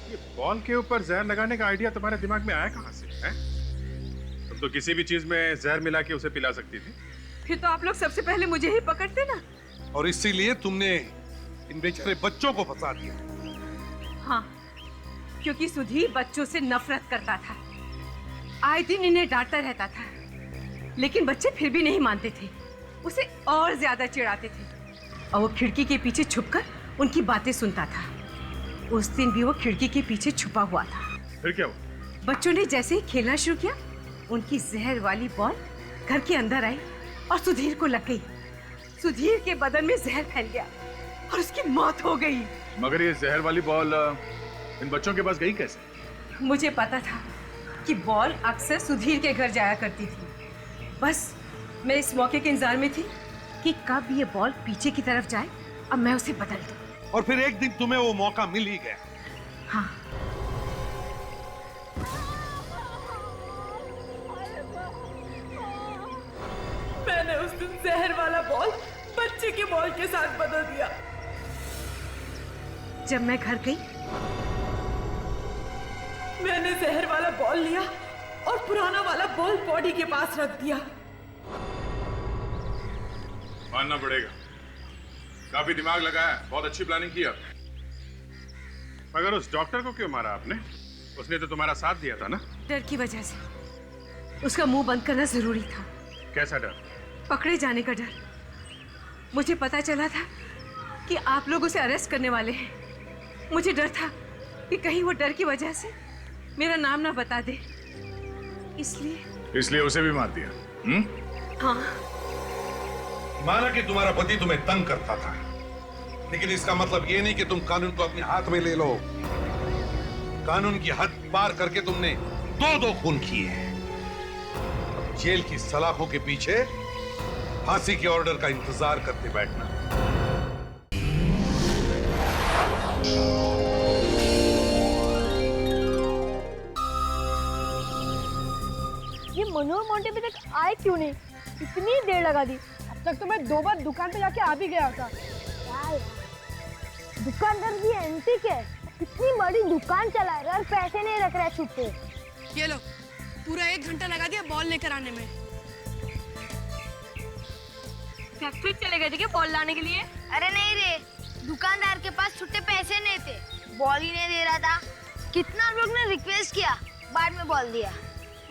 ये बॉल के ऊपर जहर लगाने का आइडिया तुम्हारे दिमाग में आया कहां से? हैं? तुम तो किसी भी चीज में जहर मिला के उसे पिला सकती थी। फिर तो आप लोग सबसे पहले मुझे ही पकड़ते ना। और इसीलिए तुमने इन बेचारे बच्चों को फंसा दिया। हाँ, क्योंकि सुधीर बच्चों से नफरत करता था। आए दिन इन्हें डांटता रहता था, लेकिन बच्चे फिर भी नहीं मानते थे। उसे और ज्यादा चिढ़ाते थे और वो खिड़की के पीछे छुपकर उनकी बातें सुनता था। उस दिन भी वो खिड़की के पीछे छुपा हुआ था। फिर क्या हुआ? बच्चों ने जैसे ही खेलना शुरू किया, उनकी जहर वाली बॉल घर के अंदर आई और सुधीर को लग गई। सुधीर के बदन में जहर फैल गया और उसकी मौत हो गई। मगर ये जहर वाली बॉल इन बच्चों के पास गई कैसे? मुझे पता था कि बॉल अक्सर सुधीर के घर जाया करती थी। बस मैं इस मौके के इंतजार में थी कि कब ये बॉल पीछे की तरफ जाए और मैं उसे बदल दूं। और फिर एक दिन तुम्हें वो मौका मिल ही गया। हाँ, मैंने उस दिन जहर वाला बॉल बच्चे के बॉल के साथ बदल दिया। जब मैं घर गई, मैंने जहर वाला बॉल लिया और पुराना वाला बॉल बॉडी के पास रख दिया। मानना पड़ेगा, काफी दिमाग लगाया, बहुत अच्छी प्लानिंग की आपने। मगर उस डॉक्टर को क्यों मारा आपने? उसने तो तुम्हारा साथ दिया था ना? डर की वजह से। उसका मुंह बंद करना जरूरी था। कैसा डर? पकड़े जाने का डर। मुझे पता चला था कि आप लोग उसे अरेस्ट करने वाले हैं। मुझे डर था कि कहीं वो डर की वजह से मेरा नाम ना बता दे, इसलिए उसे भी मार दिया। हाँ। माना कि तुम्हारा पति तुम्हें तंग करता था, लेकिन इसका मतलब ये नहीं कि तुम कानून को अपने हाथ में ले लो। कानून की हद पार करके तुमने दो खून किए हैं। अब जेल की सलाखों के पीछे फांसी के ऑर्डर का इंतजार करते बैठना। ये मनोहर मोंटी अभी तक आए क्यों नहीं? इतनी देर लगा दी। अब तक तो मैं 2 बार दुकान पे जाके आ भी गया था। दुकानदार भी एंटीक है, इतनी बड़ी दुकान चला रहा है और पैसे नहीं रख रहा है छुट्टे। ये लो, पूरा 1 घंटा लगा दिया बॉल लेकर आने में। फैक्ट्री चले गए थे क्या बॉल लाने के लिए? अरे नहीं रे, दुकानदार के पास छुट्टे पैसे नहीं थे, बॉल ही नहीं दे रहा था। कितना लोग ने रिक्वेस्ट किया, बाद में बॉल दिया।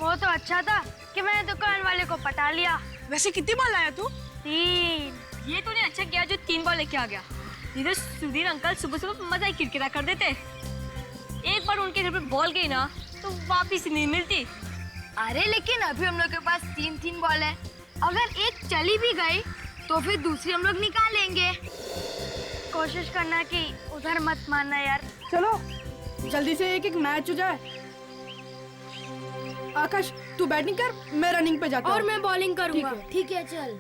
वो तो अच्छा था कि मैंने दुकान वाले को पटा लिया। वैसे कितनी बॉल लाया तू? 3। ये तूने अच्छा किया जो 3 बॉल लेके आ गया। इधर सुधीर अंकल सुबह सुबह मजा ही किरकिरा कर देते। एक बार उनके घर पे बॉल गई ना तो वापिस नहीं मिलती। अरे लेकिन अभी हम लोग के पास 3 बॉल है, अगर एक चली भी गई तो फिर दूसरी हम लोग निकालेंगे। कोशिश करना कि उधर मत मारना यार। चलो जल्दी से एक मैच हो जाए। आकाश तू बैटिंग कर, मैं रनिंग पे जाता हूँ। और मैं बॉलिंग करूंगा। ठीक है चल।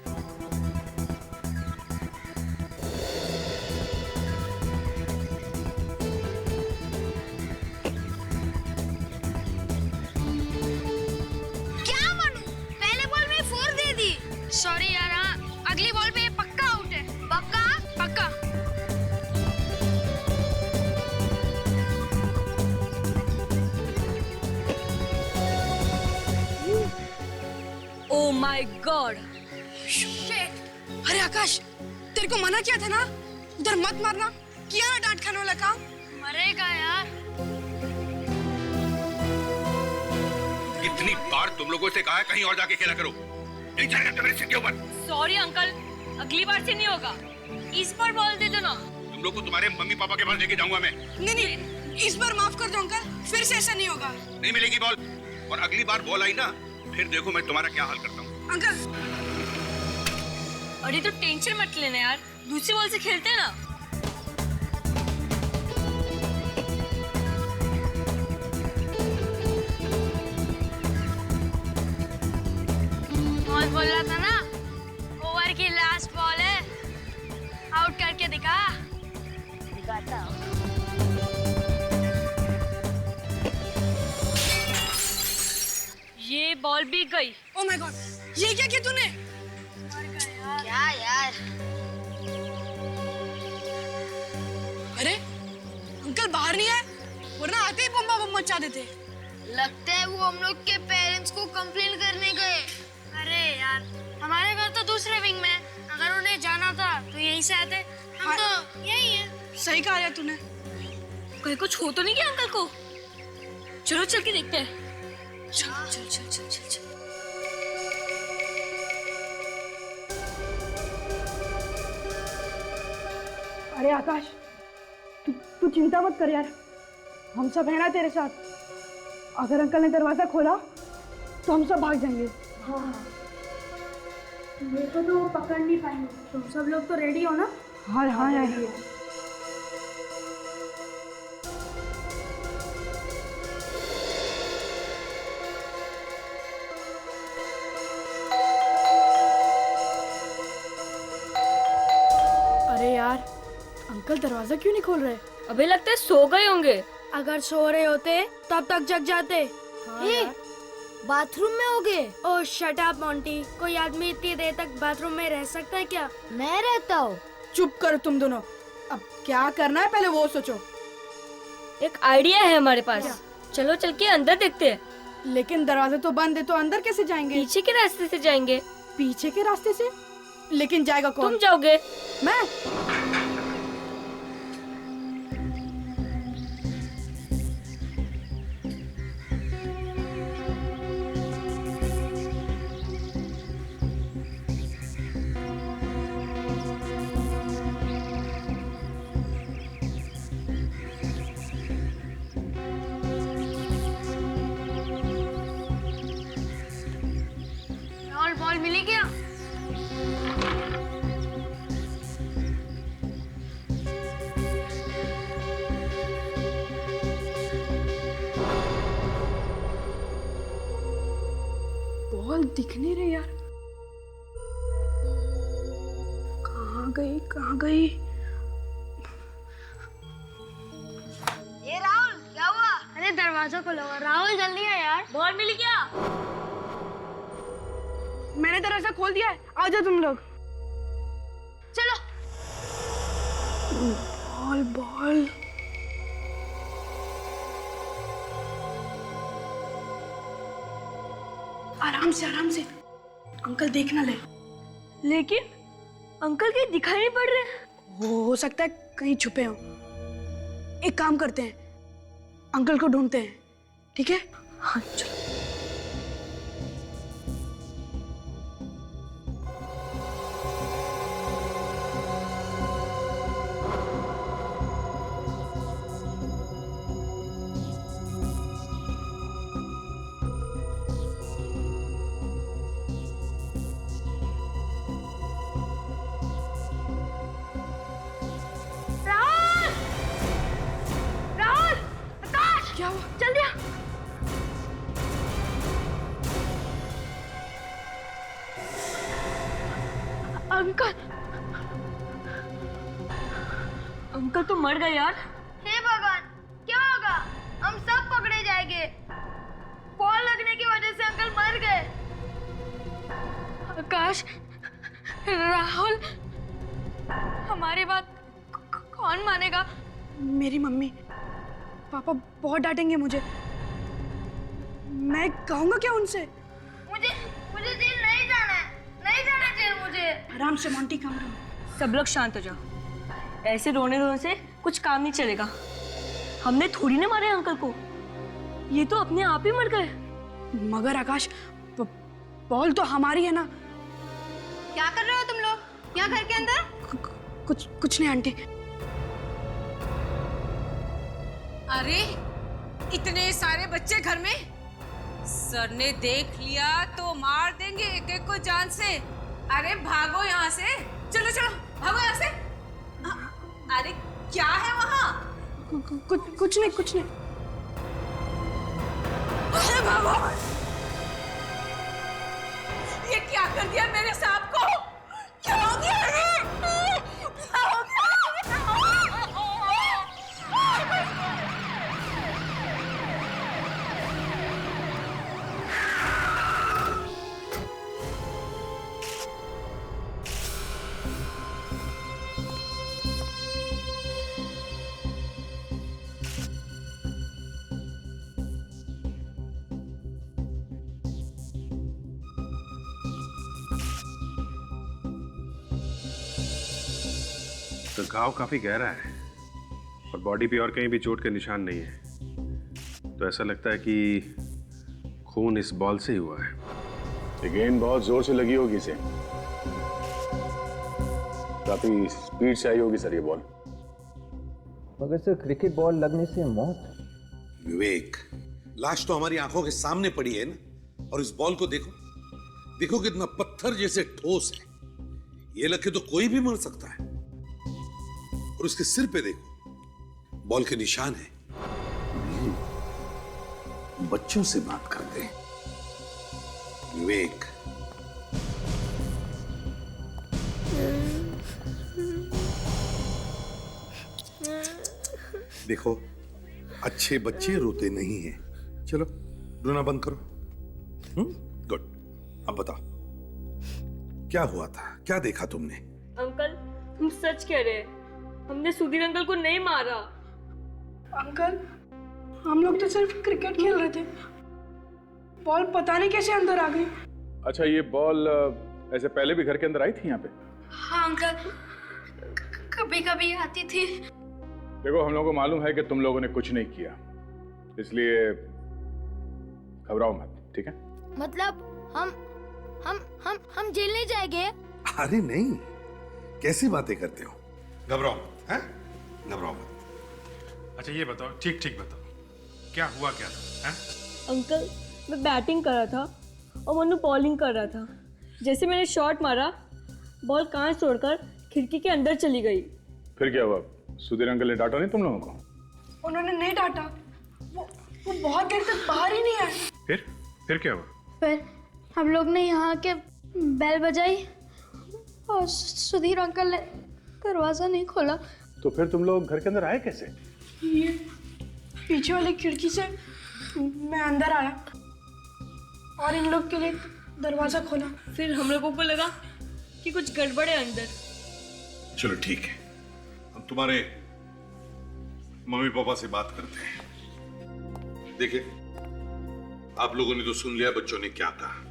क्या मनु, पहले बॉल में 4 दे दी। सॉरी यार, हाँ अगली बॉल पे पक्का आउट है। पक्का? पक्का। Oh my God. अरे आकाश, तेरे को मना किया था ना उधर मत मारना, किया ना डांट खाने वाला काम। मरेगा यार। कितनी बार तुम लोगों से कहा है कहीं और जाके खेला करो, नहीं चलेगा तुम्हारे सिर के ऊपर। सॉरी अंकल, अगली बार से नहीं होगा। इस बार बॉल दे दो ना। तुम लोग को तुम्हारे मम्मी पापा के पास लेके जाऊंगा मैं। नहीं, इस बार माफ कर दो अंकल, फिर से ऐसा नहीं होगा। नहीं मिलेगी बॉल, और अगली बार बॉल आई ना फिर देखो मैं तुम्हारा क्या हाल करता हूँ। अंकल अरे तो टेंशन मत लेना यार, दूसरी बॉल से खेलते हैं ना। बहुत बोल रहा था ना, ओवर की लास्ट बॉल है, आउट करके दिखाता हूँ। ये बॉल भी गई। ओह माय गॉड, ये क्या किया तूने? क्या यार? अरे अंकल बाहर नहीं आए, वरना आते ही बम्बा बम मचा देते। लगता है वो हम लोग के पेरेंट्स को कंप्लेन करने गए। अरे यार, हमारे घर तो दूसरे विंग में, अगर उन्हें जाना था तो यहीं से आते। हम तो यही है। सही कहा यार तूने। कहीं कुछ हो तो नहीं गया अंकल को? चलो चल के देखते हैं। चल चल चल चल चल चल। अरे आकाश, तू चिंता मत कर यार, हम सब है ना तेरे साथ। अगर अंकल ने दरवाजा खोला तो हम सब भाग जाएंगे। हाँ, मेरे को तो पकड़ नहीं पाएंगे। तुम सब लोग तो रेडी हो ना? हाँ हाँ यार। अरे यार, अंकल दरवाजा क्यों नहीं खोल रहे? अभी लगता है सो गए होंगे। अगर सो रहे होते तब तक जग जाते। हाँ बाथरूम में होगे? ओह शट अप मोंटी, कोई आदमी इतनी देर तक बाथरूम में रह सकता है क्या? मैं रहता हूँ। चुप करो तुम दोनों, अब क्या करना है पहले वो सोचो। एक आइडिया है हमारे पास, चलो चल के अंदर देखते हैं। लेकिन दरवाजा तो बंद है, तो अंदर कैसे जाएंगे? पीछे के रास्ते से जाएंगे। पीछे के रास्ते से? लेकिन जाएगा कौन? तुम जाओगे। मैं? बॉल मिली क्या? बॉल दिख नहीं रही यार, कहाँ गई कहाँ गई? ये राहुल क्या हुआ? अरे दरवाजा खोलो राहुल, जल्दी आ यार। बॉल मिल गया? मैंने दरवाजा खोल दिया है, आ जाओ तुम लोग। चलो। बॉल बॉल आराम से अंकल देख ना ले। लेकिन अंकल कहीं दिखाई नहीं पड़ रहे। हो सकता है कहीं छुपे हो। एक काम करते हैं, अंकल को ढूंढते हैं, ठीक है? हाँ चलो। क्या हुआ? जल्दी आ। अंकल अंकल तो मर गए यार। हे भगवान, क्या होगा? हम सब पकड़े जाएंगे। बॉल लगने की वजह से अंकल मर गए। आकाश, राहुल, हमारी बात कौन मानेगा? मेरी मम्मी पापा बहुत डांटेंगे मुझे। मैं कहूँगा क्या उनसे? मुझे जेल नहीं जाना है, नहीं जाना जेल मुझे। आराम से मोंटी, कम रहो। सब लोग शांत हो जाओ। ऐसे रोने से कुछ काम नहीं चलेगा। हमने थोड़ी ना मारे अंकल को, ये तो अपने आप ही मर गए। मगर आकाश, बॉल तो हमारी है ना। क्या कर रहे हो तुम लोग यहाँ घर के अंदर? कुछ नहीं आंटी। अरे इतने सारे बच्चे घर में, सर ने देख लिया तो मार देंगे एक एक को जान से। अरे भागो यहाँ से, चलो चलो भागो यहाँ से। अरे क्या है वहाँ? कुछ नहीं। अरे भागो, ये क्या कर दिया मेरे सांप को? क्या हो गया? क्या हो गया? तो घाव काफी गहरा है और बॉडी पे और कहीं भी चोट के निशान नहीं है। तो ऐसा लगता है कि खून इस बॉल से ही हुआ है। ये गेंद बहुत जोर से लगी होगी इसे, काफी स्पीड से आई होगी सर ये बॉल। मगर सर क्रिकेट बॉल लगने से मौत? विवेक, लाश तो हमारी आंखों के सामने पड़ी है ना, और इस बॉल को देखो, देखो कितना पत्थर जैसे ठोस है। ये लग के तो कोई भी मर सकता है। और उसके सिर पे देखो, बॉल के निशान है। बच्चों से बात करते हैं विवेक। देखो, अच्छे बच्चे रोते नहीं हैं। चलो रोना बंद करो। गुड। अब बताओ क्या हुआ था, क्या देखा तुमने? अंकल, तुम सच कह रहे हैं, हमने सुधीर अंकल को नहीं मारा। अंकल, हम लोग तो सिर्फ क्रिकेट खेल रहे थे, बॉल पता नहीं कैसे अंदर आ गई। अच्छा, ये बॉल ऐसे पहले भी घर के अंदर आई थी यहाँ पे? हाँ अंकल, कभी कभी आती थी। देखो, हम लोगों को मालूम है कि तुम लोगों ने कुछ नहीं किया, इसलिए घबराओ मत, ठीक है? मतलब हम जेल नहीं जाएंगे? अरे नहीं, कैसी बातें करते हो? घबराओ मत, हैं? घबराओ मत। अच्छा ये बताओ, ठीक ठीक बताओ, क्या हुआ क्या था? हैं? अंकल, मैं बैटिंग कर रहा था और मनु बॉलिंग कर रहा था। जैसे मैंने शॉट मारा, बॉल कांच तोड़कर खिड़की के अंदर चली गई। फिर क्या हुआ? सुधीर अंकल ने डांटा नहीं तुम लोगों को? उन्होंने नहीं डांटा, वो बहुत देर तक बाहर ही नहीं आए। फिर क्या हुआ? हम लोग ने यहाँ के बेल बजाई और सुधीर अंकल ने दरवाजा नहीं खोला। तो फिर तुम लोग घर के अंदर आए कैसे? ये पीछे वाली खिड़की से मैं अंदर आया और इन लोग के लिए दरवाजा खोला। फिर हम लोगों को लगा कि कुछ गड़बड़ है अंदर। चलो ठीक है, हम तुम्हारे मम्मी पापा से बात करते हैं। देखिए, आप लोगों ने तो सुन लिया बच्चों ने क्या कहा।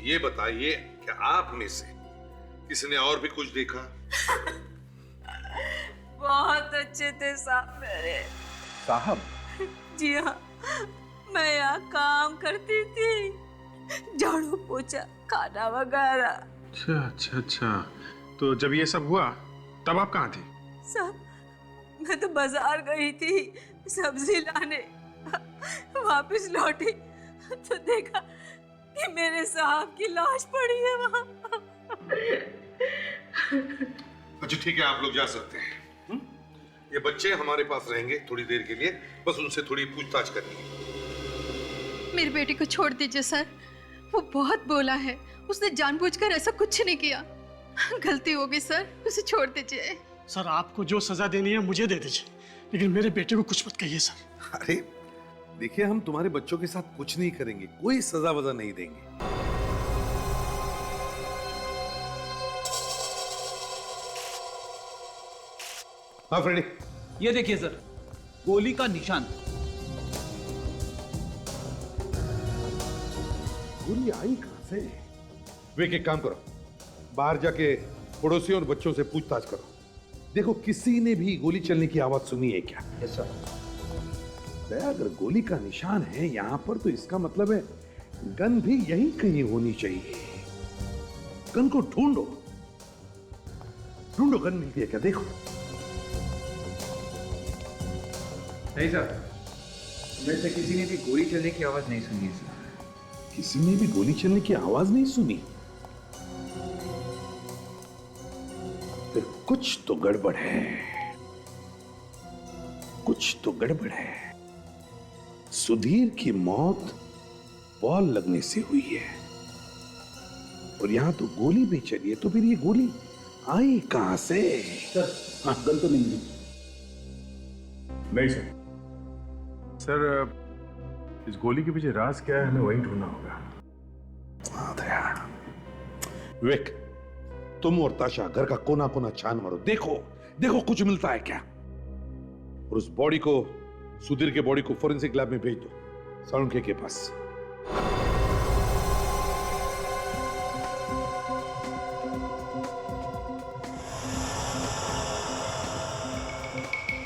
ये बताइए कि आप में से किसी ने और भी कुछ देखा? बहुत अच्छे थे साहब मेरे। साहब? जी हाँ, मैं यहाँ काम करती थी, झाड़ू पोछा खाना वगैरह। अच्छा अच्छा अच्छा, तो जब ये सब हुआ तब आप कहाँ थी? साहब मैं तो बाजार गई थी सब्जी लाने, वापस लौटी तो देखा कि मेरे साहब की लाश पड़ी है वहाँ। अच्छा ठीक है, आप लोग जा सकते हैं। ये बच्चे हमारे पास रहेंगे थोड़ी देर के लिए, बस उनसे थोड़ी पूछताछ करनी है। मेरी बेटी को छोड़ दीजिए सर, वो बहुत बोला है, उसने जानबूझकर ऐसा कुछ नहीं किया। गलती हो गई सर, उसे छोड़ दीजिए। सर आपको जो सजा देनी है मुझे दे दीजिए, लेकिन मेरे बेटे को कुछ मत कहिए सर। अरे देखिए, हम तुम्हारे बच्चों के साथ कुछ नहीं करेंगे, कोई सजा वजा नहीं देंगे। हाँ फ्रेडी, ये देखिए सर, गोली का निशान। गोली आई कहां से? वे एक काम करो, बाहर जाके पड़ोसियों और बच्चों से पूछताछ करो। देखो किसी ने भी गोली चलने की आवाज सुनी है क्या? Yes sir. अगर गोली का निशान है यहां पर तो इसका मतलब है गन भी यहीं कहीं होनी चाहिए। गन को ढूंढो, ढूंढो, गन मिलती है क्या? देखो। नहीं सर, में से किसी ने भी गोली चलने की आवाज नहीं सुनी है सर। किसी ने भी गोली चलने की आवाज नहीं सुनी? फिर कुछ तो गड़बड़ है, कुछ तो गड़बड़ है। सुधीर की मौत बॉल लगने से हुई है और यहां तो गोली भी चली है, तो फिर ये गोली आई कहां से? सर हाँ, गन तो नहीं मिली। नहीं सर। सर, इस गोली के पीछे राज क्या है, हमें वही ढूंढना होगा। विवेक, तुम और ताशा घर का कोना कोना छान मारो, देखो देखो कुछ मिलता है क्या। और उस बॉडी को, सुधीर के बॉडी को फोरेंसिक लैब में भेज दो, साळुंखे के पास।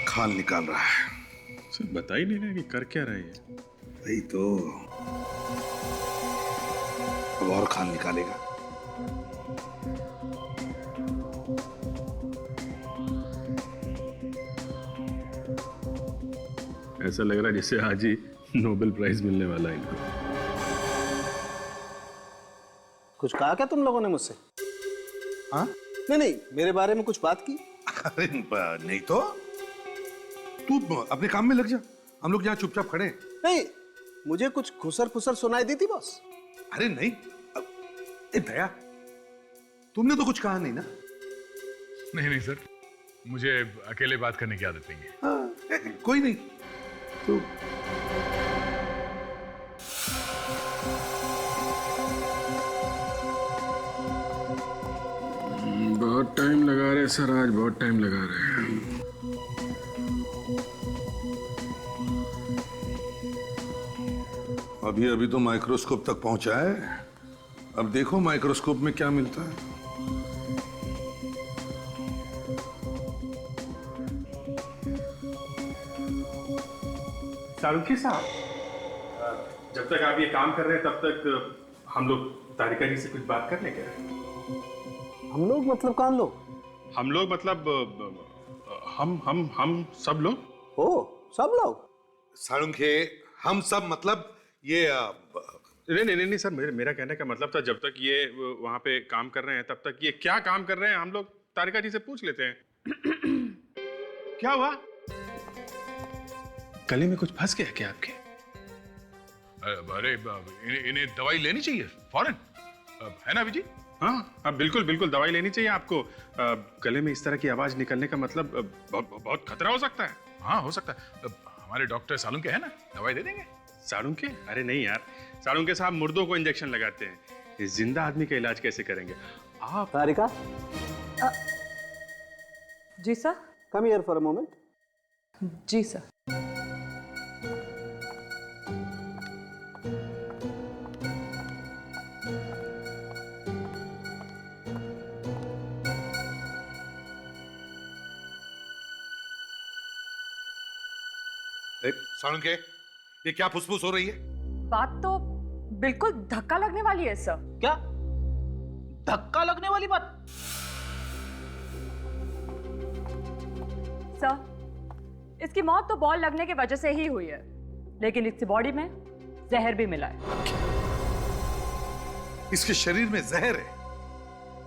खाल निकाल रहा है। सर बता ही नहीं रहा कि कर क्या रहा है। वही तो, अब और खाल निकालेगा। ऐसा लग रहा है जैसे आज ही नोबेल प्राइज मिलने वाला है इनको। कुछ कहा क्या तुम लोगों ने मुझसे? हाँ? नहीं, मेरे बारे में कुछ बात की? अरे नहीं तो, तू अपने काम में लग जा, हम लोग यहाँ चुपचाप खड़े हैं। नहीं, मुझे कुछ खुसर खुसर सुनाई दी थी बॉस। अरे नहीं, दया, तुमने तो कुछ कहा नहीं ना? नहीं सर, मुझे अकेले बात करने की आदत नहीं है। हाँ, कोई नहीं। तो बहुत टाइम लगा रहे सर, आज बहुत टाइम लगा रहे हैं। अभी अभी तो माइक्रोस्कोप तक पहुंचा है, अब देखो माइक्रोस्कोप में क्या मिलता है। साळुंखे साहब, जब तक आप ये काम कर रहे हैं तब तक हम लोग तारिका जी से कुछ बात कर लें क्या? हम लोग मतलब कौन लोग? हम लोग मतलब हम सब लोग। ओ, सब लोग? साळुंखे, हम सब मतलब ये नहीं सर, मेरा कहने का मतलब था जब तक ये वहां पे काम कर रहे हैं तब तक ये क्या काम कर रहे हैं हम लोग तारिका जी से पूछ लेते हैं। क्या हुआ? गले में कुछ फंस गया क्या आपके? अरे इन्हें दवाई लेनी चाहिए फौरन, है ना अभिजीत? हाँ, अब बिल्कुल बिल्कुल दवाई लेनी चाहिए आपको। गले में इस तरह की आवाज निकलने का मतलब बहुत खतरा हो सकता है। हाँ हो सकता है। हमारे डॉक्टर सालुंके हैं ना, दवाई दे देंगे। सालुंके? अरे नहीं यार, सालुंके साहब मुर्दों को इंजेक्शन लगाते हैं, जिंदा आदमी का इलाज कैसे करेंगे आप? तारिका, जी sir. Come here for a moment. जी सर। सालुंके, ये क्या फुसफुस हो रही है? बात तो बिल्कुल धक्का लगने वाली है सर। क्या धक्का लगने वाली बात? सर, इसकी मौत तो बॉल लगने की वजह से ही हुई है, लेकिन इसकी बॉडी में जहर भी मिला है। इसके शरीर में जहर है,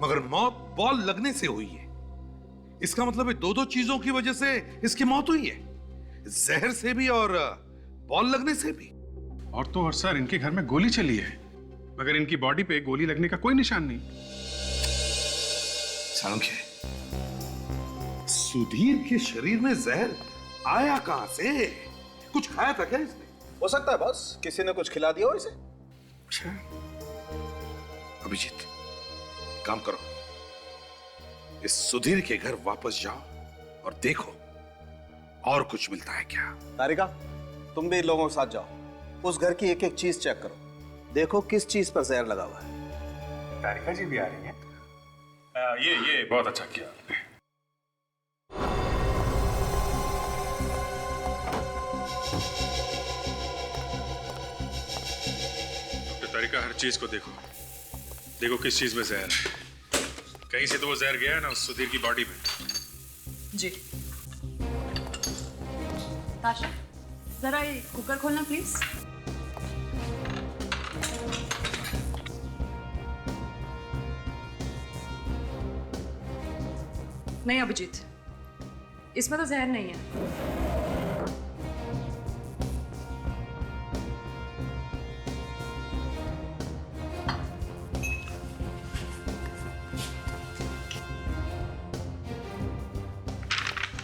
मगर मौत बॉल लगने से हुई है। इसका मतलब है दो चीजों की वजह से इसकी मौत हुई है, जहर से भी और बॉल लगने से भी। और तो और सर, इनके घर में गोली चली है, मगर इनकी बॉडी पे गोली लगने का कोई निशान नहीं। सालुंके, सुधीर के शरीर में जहर आया कहां से? कुछ खाया था क्या इसने? हो सकता है बस किसी ने कुछ खिला दिया हो इसे। अभिजीत, काम करो, इस सुधीर के घर वापस जाओ और देखो और कुछ मिलता है क्या। तारिका, तुम भी इन लोगों के साथ जाओ, उस घर की एक एक चीज चेक करो, देखो किस चीज पर जहर लगा हुआ है। तारिका जी भी आ रही हैं। ये बहुत अच्छा किया आपने। डॉक्टर तारिका, हर चीज को देखो, देखो किस चीज में जहर है। कहीं से तो वो जहर गया है ना उस सुधीर की बॉडी में। जी। ताशा, जरा ये कुकर खोलना प्लीज। नहीं अभिजीत, इसमें तो जहर नहीं है।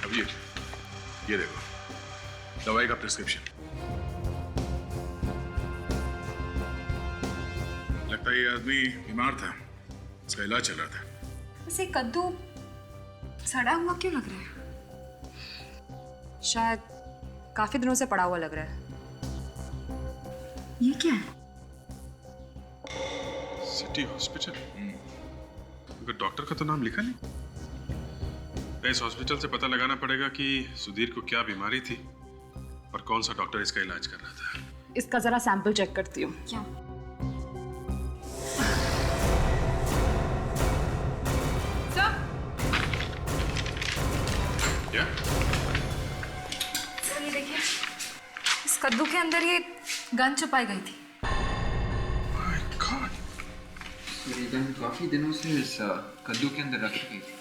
अब ये देखो दवाई का प्रिस्क्रिप्शन। लगता है ये आदमी बीमार था, इसका इलाज चल रहा था। वैसे कद्दू सड़ा हुआ क्यों लग रहा है? शायद काफी दिनों से पड़ा हुआ लग रहा है। ये क्या है? City hospital? मगर डॉक्टर का तो नाम लिखा नहीं। इस हॉस्पिटल से पता लगाना पड़ेगा कि सुधीर को क्या बीमारी थी और कौन सा डॉक्टर इसका इलाज कर रहा था। इसका जरा सैंपल चेक करती हूँ। क्या? क्या? सर ये देखिए, इस कद्दू के अंदर ये गन छुपाई गई थी। My God! ये गन काफी दिनों से इस कद्दू के अंदर रखी गई थी।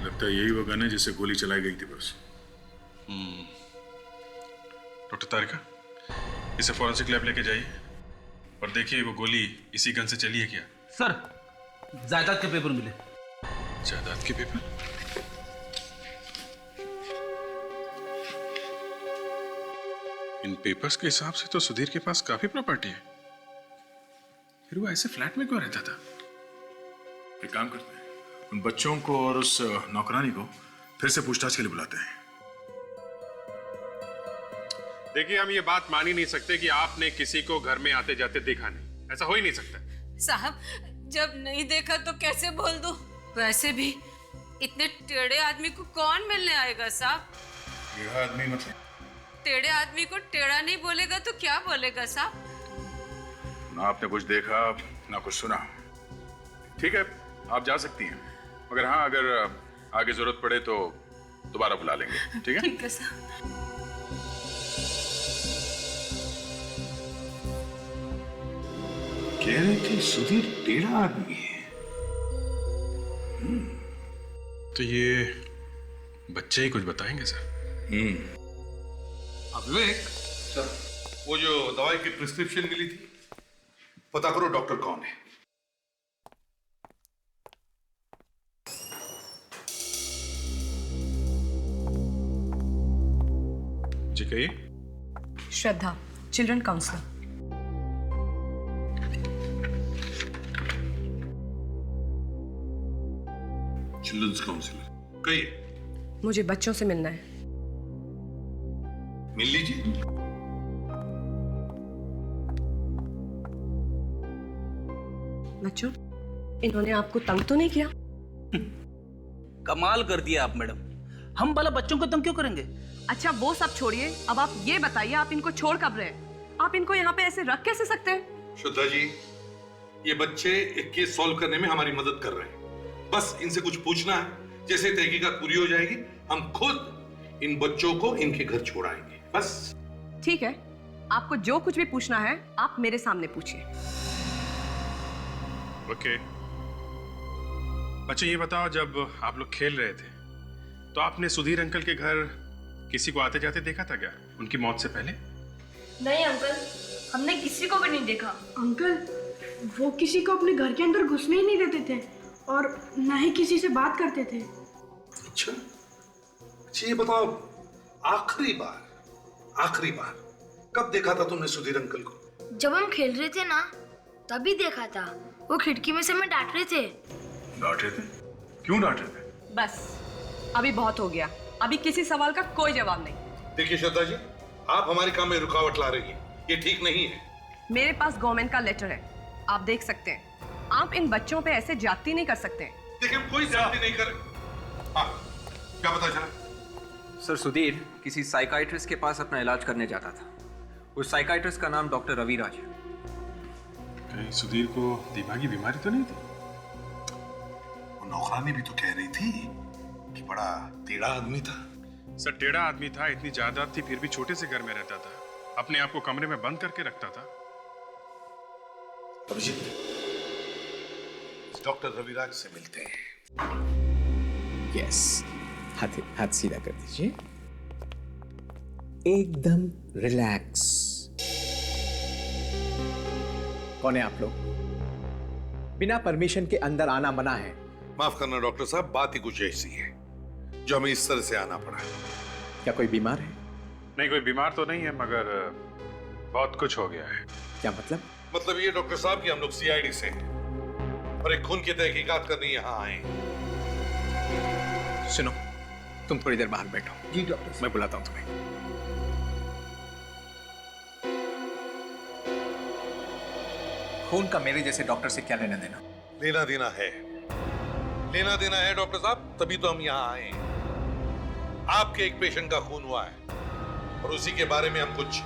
लगता है यही वो गन है जिससे गोली चलाई गई थी बस। डॉक्टर तारिका, इसे फॉरेंसिक लैब लेके जाइए और देखिए वो गोली इसी गन से चली है क्या। सर, जायदाद के पेपर मिले। जायदाद के पेपर? इन पेपर्स के हिसाब से तो सुधीर के पास काफी प्रॉपर्टी है, फिर वो ऐसे फ्लैट में क्यों रहता था? एक काम करते हैं, उन बच्चों को और उस नौकरानी को फिर से पूछताछ के लिए बुलाते हैं। देखिए, हम ये बात मान ही नहीं सकते कि आपने किसी को घर में आते जाते देखा नहीं। ऐसा हो ही नहीं सकता। साहब, जब नहीं देखा तो कैसे बोल दूं? वैसे भी इतने टेढ़े आदमी को कौन मिलने आएगा साहब? टेढ़ा आदमी मतलब? टेढ़े आदमी को टेढ़ा नहीं बोलेगा तो क्या बोलेगा साहब? ना आपने कुछ देखा ना कुछ सुना। ठीक है, आप जा सकती हैं, मगर हाँ, अगर आगे जरूरत पड़े तो दोबारा बुला लेंगे। ठीक है? ठीक है साहब। कह रहे थे सुधीर टेढ़ा आदमी है। तो ये बच्चे ही कुछ बताएंगे सर। विवेक, वो वो जो दवाई की प्रिस्क्रिप्शन मिली थी, पता करो डॉक्टर कौन है। जी कहिए। श्रद्धा, चिल्ड्रन काउंसलर। चिल्ड्रंस काउंसलर, कहिए। मुझे बच्चों से मिलना है। मिल लीजिए। बच्चों, इन्होंने आपको तंग तो नहीं किया? कमाल कर दिया आप मैडम, हम भला बच्चों को तंग क्यों करेंगे? अच्छा वो सब छोड़िए, अब आप ये बताइए आप इनको छोड़ कब रहे हैं? आप इनको यहाँ पे ऐसे रख कैसे सकते हैं? श्रद्धा जी, ये बच्चे एक केस सॉल्व करने में हमारी मदद कर रहे हैं। बस इनसे कुछ पूछना है, जैसे तहकीकात पूरी हो जाएगी हम खुद इन बच्चों को इनके घर छोड़ाएंगे। बस ठीक है, आपको जो कुछ भी पूछना है आप मेरे सामने पूछिए। ओके। अच्छा ये बताओ, जब आप लोग खेल रहे थे तो आपने सुधीर अंकल के घर किसी को आते जाते देखा था क्या, उनकी मौत से पहले? नहीं अंकल, हमने किसी को भी नहीं देखा। अंकल, वो किसी को अपने घर के अंदर घुसने ही नहीं देते थे और न ही किसी से बात करते थे। अच्छा, ये बताओ, आखिरी बार कब देखा था तुमने सुधीर अंकल को? जब हम खेल रहे थे ना, तभी देखा था। वो खिड़की में से हमें डांट रहे थे। डांट रहे थे? क्यों डांट रहे थे? बस अभी बहुत हो गया, अभी किसी सवाल का कोई जवाब नहीं। देखिए श्रद्धा जी, आप हमारे काम में रुकावट ला रही हैं, ये ठीक नहीं है। मेरे पास गवर्नमेंट का लेटर है, आप देख सकते हैं। आप इन बच्चों पे ऐसे ज्यादती नहीं कर सकते। देखिए हम कोई ज्यादती नहीं कर। हाँ, क्या पता चला? सर, सुधीर किसी साइकाइट्रिस्ट के पास अपना इलाज करने जाता था। उस साइकाइट्रिस्ट का नाम डॉक्टर रविराज है। कहीं सुधीर को दिमागी बीमारी तो नहीं थी? वो नौकरानी भी तो कह रही थी कि बड़ा टेढ़ा आदमी था। सर टेढ़ा आदमी था, इतनी जायदाद थी, फिर भी छोटे से घर में रहता था, अपने आप को कमरे में बंद करके रखता था। अभिजीत, डॉक्टर रविराज से मिलते हैं। यस, हाथ सीधा कर दीजिए, एकदम रिलैक्स। कौन है आप लोग? बिना परमिशन के अंदर आना मना है। माफ करना डॉक्टर साहब, बात ही कुछ ऐसी है जो हमें इस तरह से आना पड़ा। क्या कोई बीमार है? नहीं, कोई बीमार तो नहीं है, मगर बहुत कुछ हो गया है। क्या मतलब? मतलब ये डॉक्टर साहब कि हम लोग सीआईडी से हैं और एक खून की तहकीकात करने यहाँ आए। सुनो, तुम थोड़ी देर बाहर बैठो। जी डॉक्टर, मैं बुलाता हूं तुम्हें। खून का मेरे जैसे डॉक्टर से क्या लेना देना? लेना देना है डॉक्टर साहब, तभी तो हम यहाँ आए हैं। आपके एक पेशेंट का खून हुआ है और उसी के बारे में हम कुछ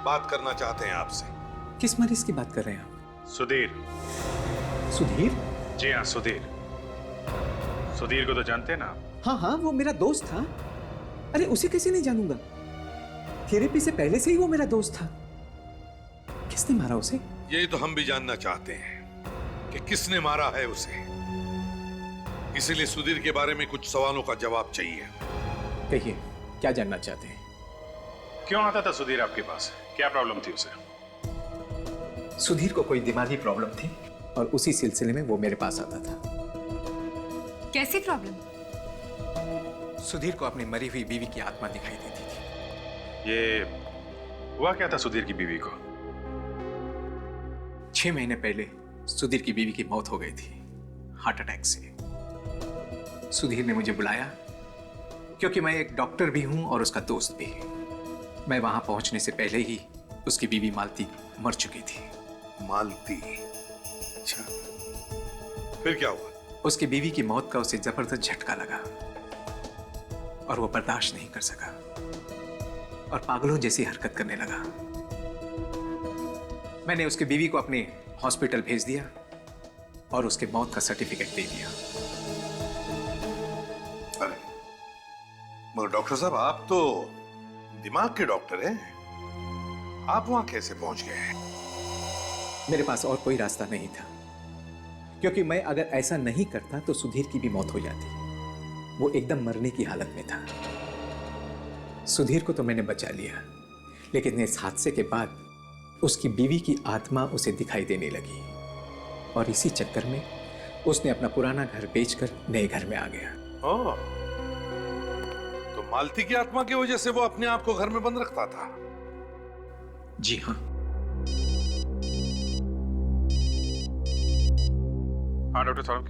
बात करना चाहते हैं आपसे। किस मरीज की बात कर रहे हैं आप? सुधीर। सुधीर? जी हाँ, सुधीर। सुधीर को तो जानते हैं ना आप? हाँ हाँ, वो मेरा दोस्त था। अरे उसे कैसे नहीं जानूंगा? थेरेपी से पहले से ही वो मेरा दोस्त था। किसने मारा उसे? यही तो हम भी जानना चाहते हैं कि किसने मारा है उसे। इसीलिए सुधीर के बारे में कुछ सवालों का जवाब चाहिए। कहिए, क्या जानना चाहते हैं? क्यों आता था सुधीर आपके पास? क्या प्रॉब्लम थी उसे? सुधीर को कोई दिमागी प्रॉब्लम थी और उसी सिलसिले में वो मेरे पास आता था। कैसी प्रॉब्लम? सुधीर को अपनी मरी हुई बीवी की आत्मा दिखाई देती थी। ये हुआ क्या था सुधीर की बीवी को? 6 महीने पहले सुधीर की बीवी की मौत हो गई थी, हार्ट अटैक से। सुधीर ने मुझे बुलाया क्योंकि मैं एक डॉक्टर भी हूं और उसका दोस्त भी। मैं वहां पहुंचने से पहले ही उसकी बीवी मालती मर चुकी थी। मालती? अच्छा, फिर क्या हुआ? उसकी बीवी की मौत का उसे जबरदस्त झटका लगा और वो बर्दाश्त नहीं कर सका और पागलों जैसी हरकत करने लगा। मैंने उसकी बीवी को अपने हॉस्पिटल भेज दिया और उसके मौत का सर्टिफिकेट दे दिया। अरे मगर डॉक्टर साहब, आप तो दिमाग के डॉक्टर हैं, आप वहां कैसे पहुंच गए? मेरे पास और कोई रास्ता नहीं था, क्योंकि मैं अगर ऐसा नहीं करता तो सुधीर की भी मौत हो जाती। वो एकदम मरने की हालत में था। सुधीर को तो मैंने बचा लिया, लेकिन इस हादसे के बाद उसकी बीवी की आत्मा उसे दिखाई देने लगी और इसी चक्कर में उसने अपना पुराना घर बेचकर नए घर में आ गया। ओह, तो मालती की आत्मा की वजह से वो अपने आप को घर में बंद रखता था? जी हाँ। हाँ डॉक्टर साहब,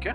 क्या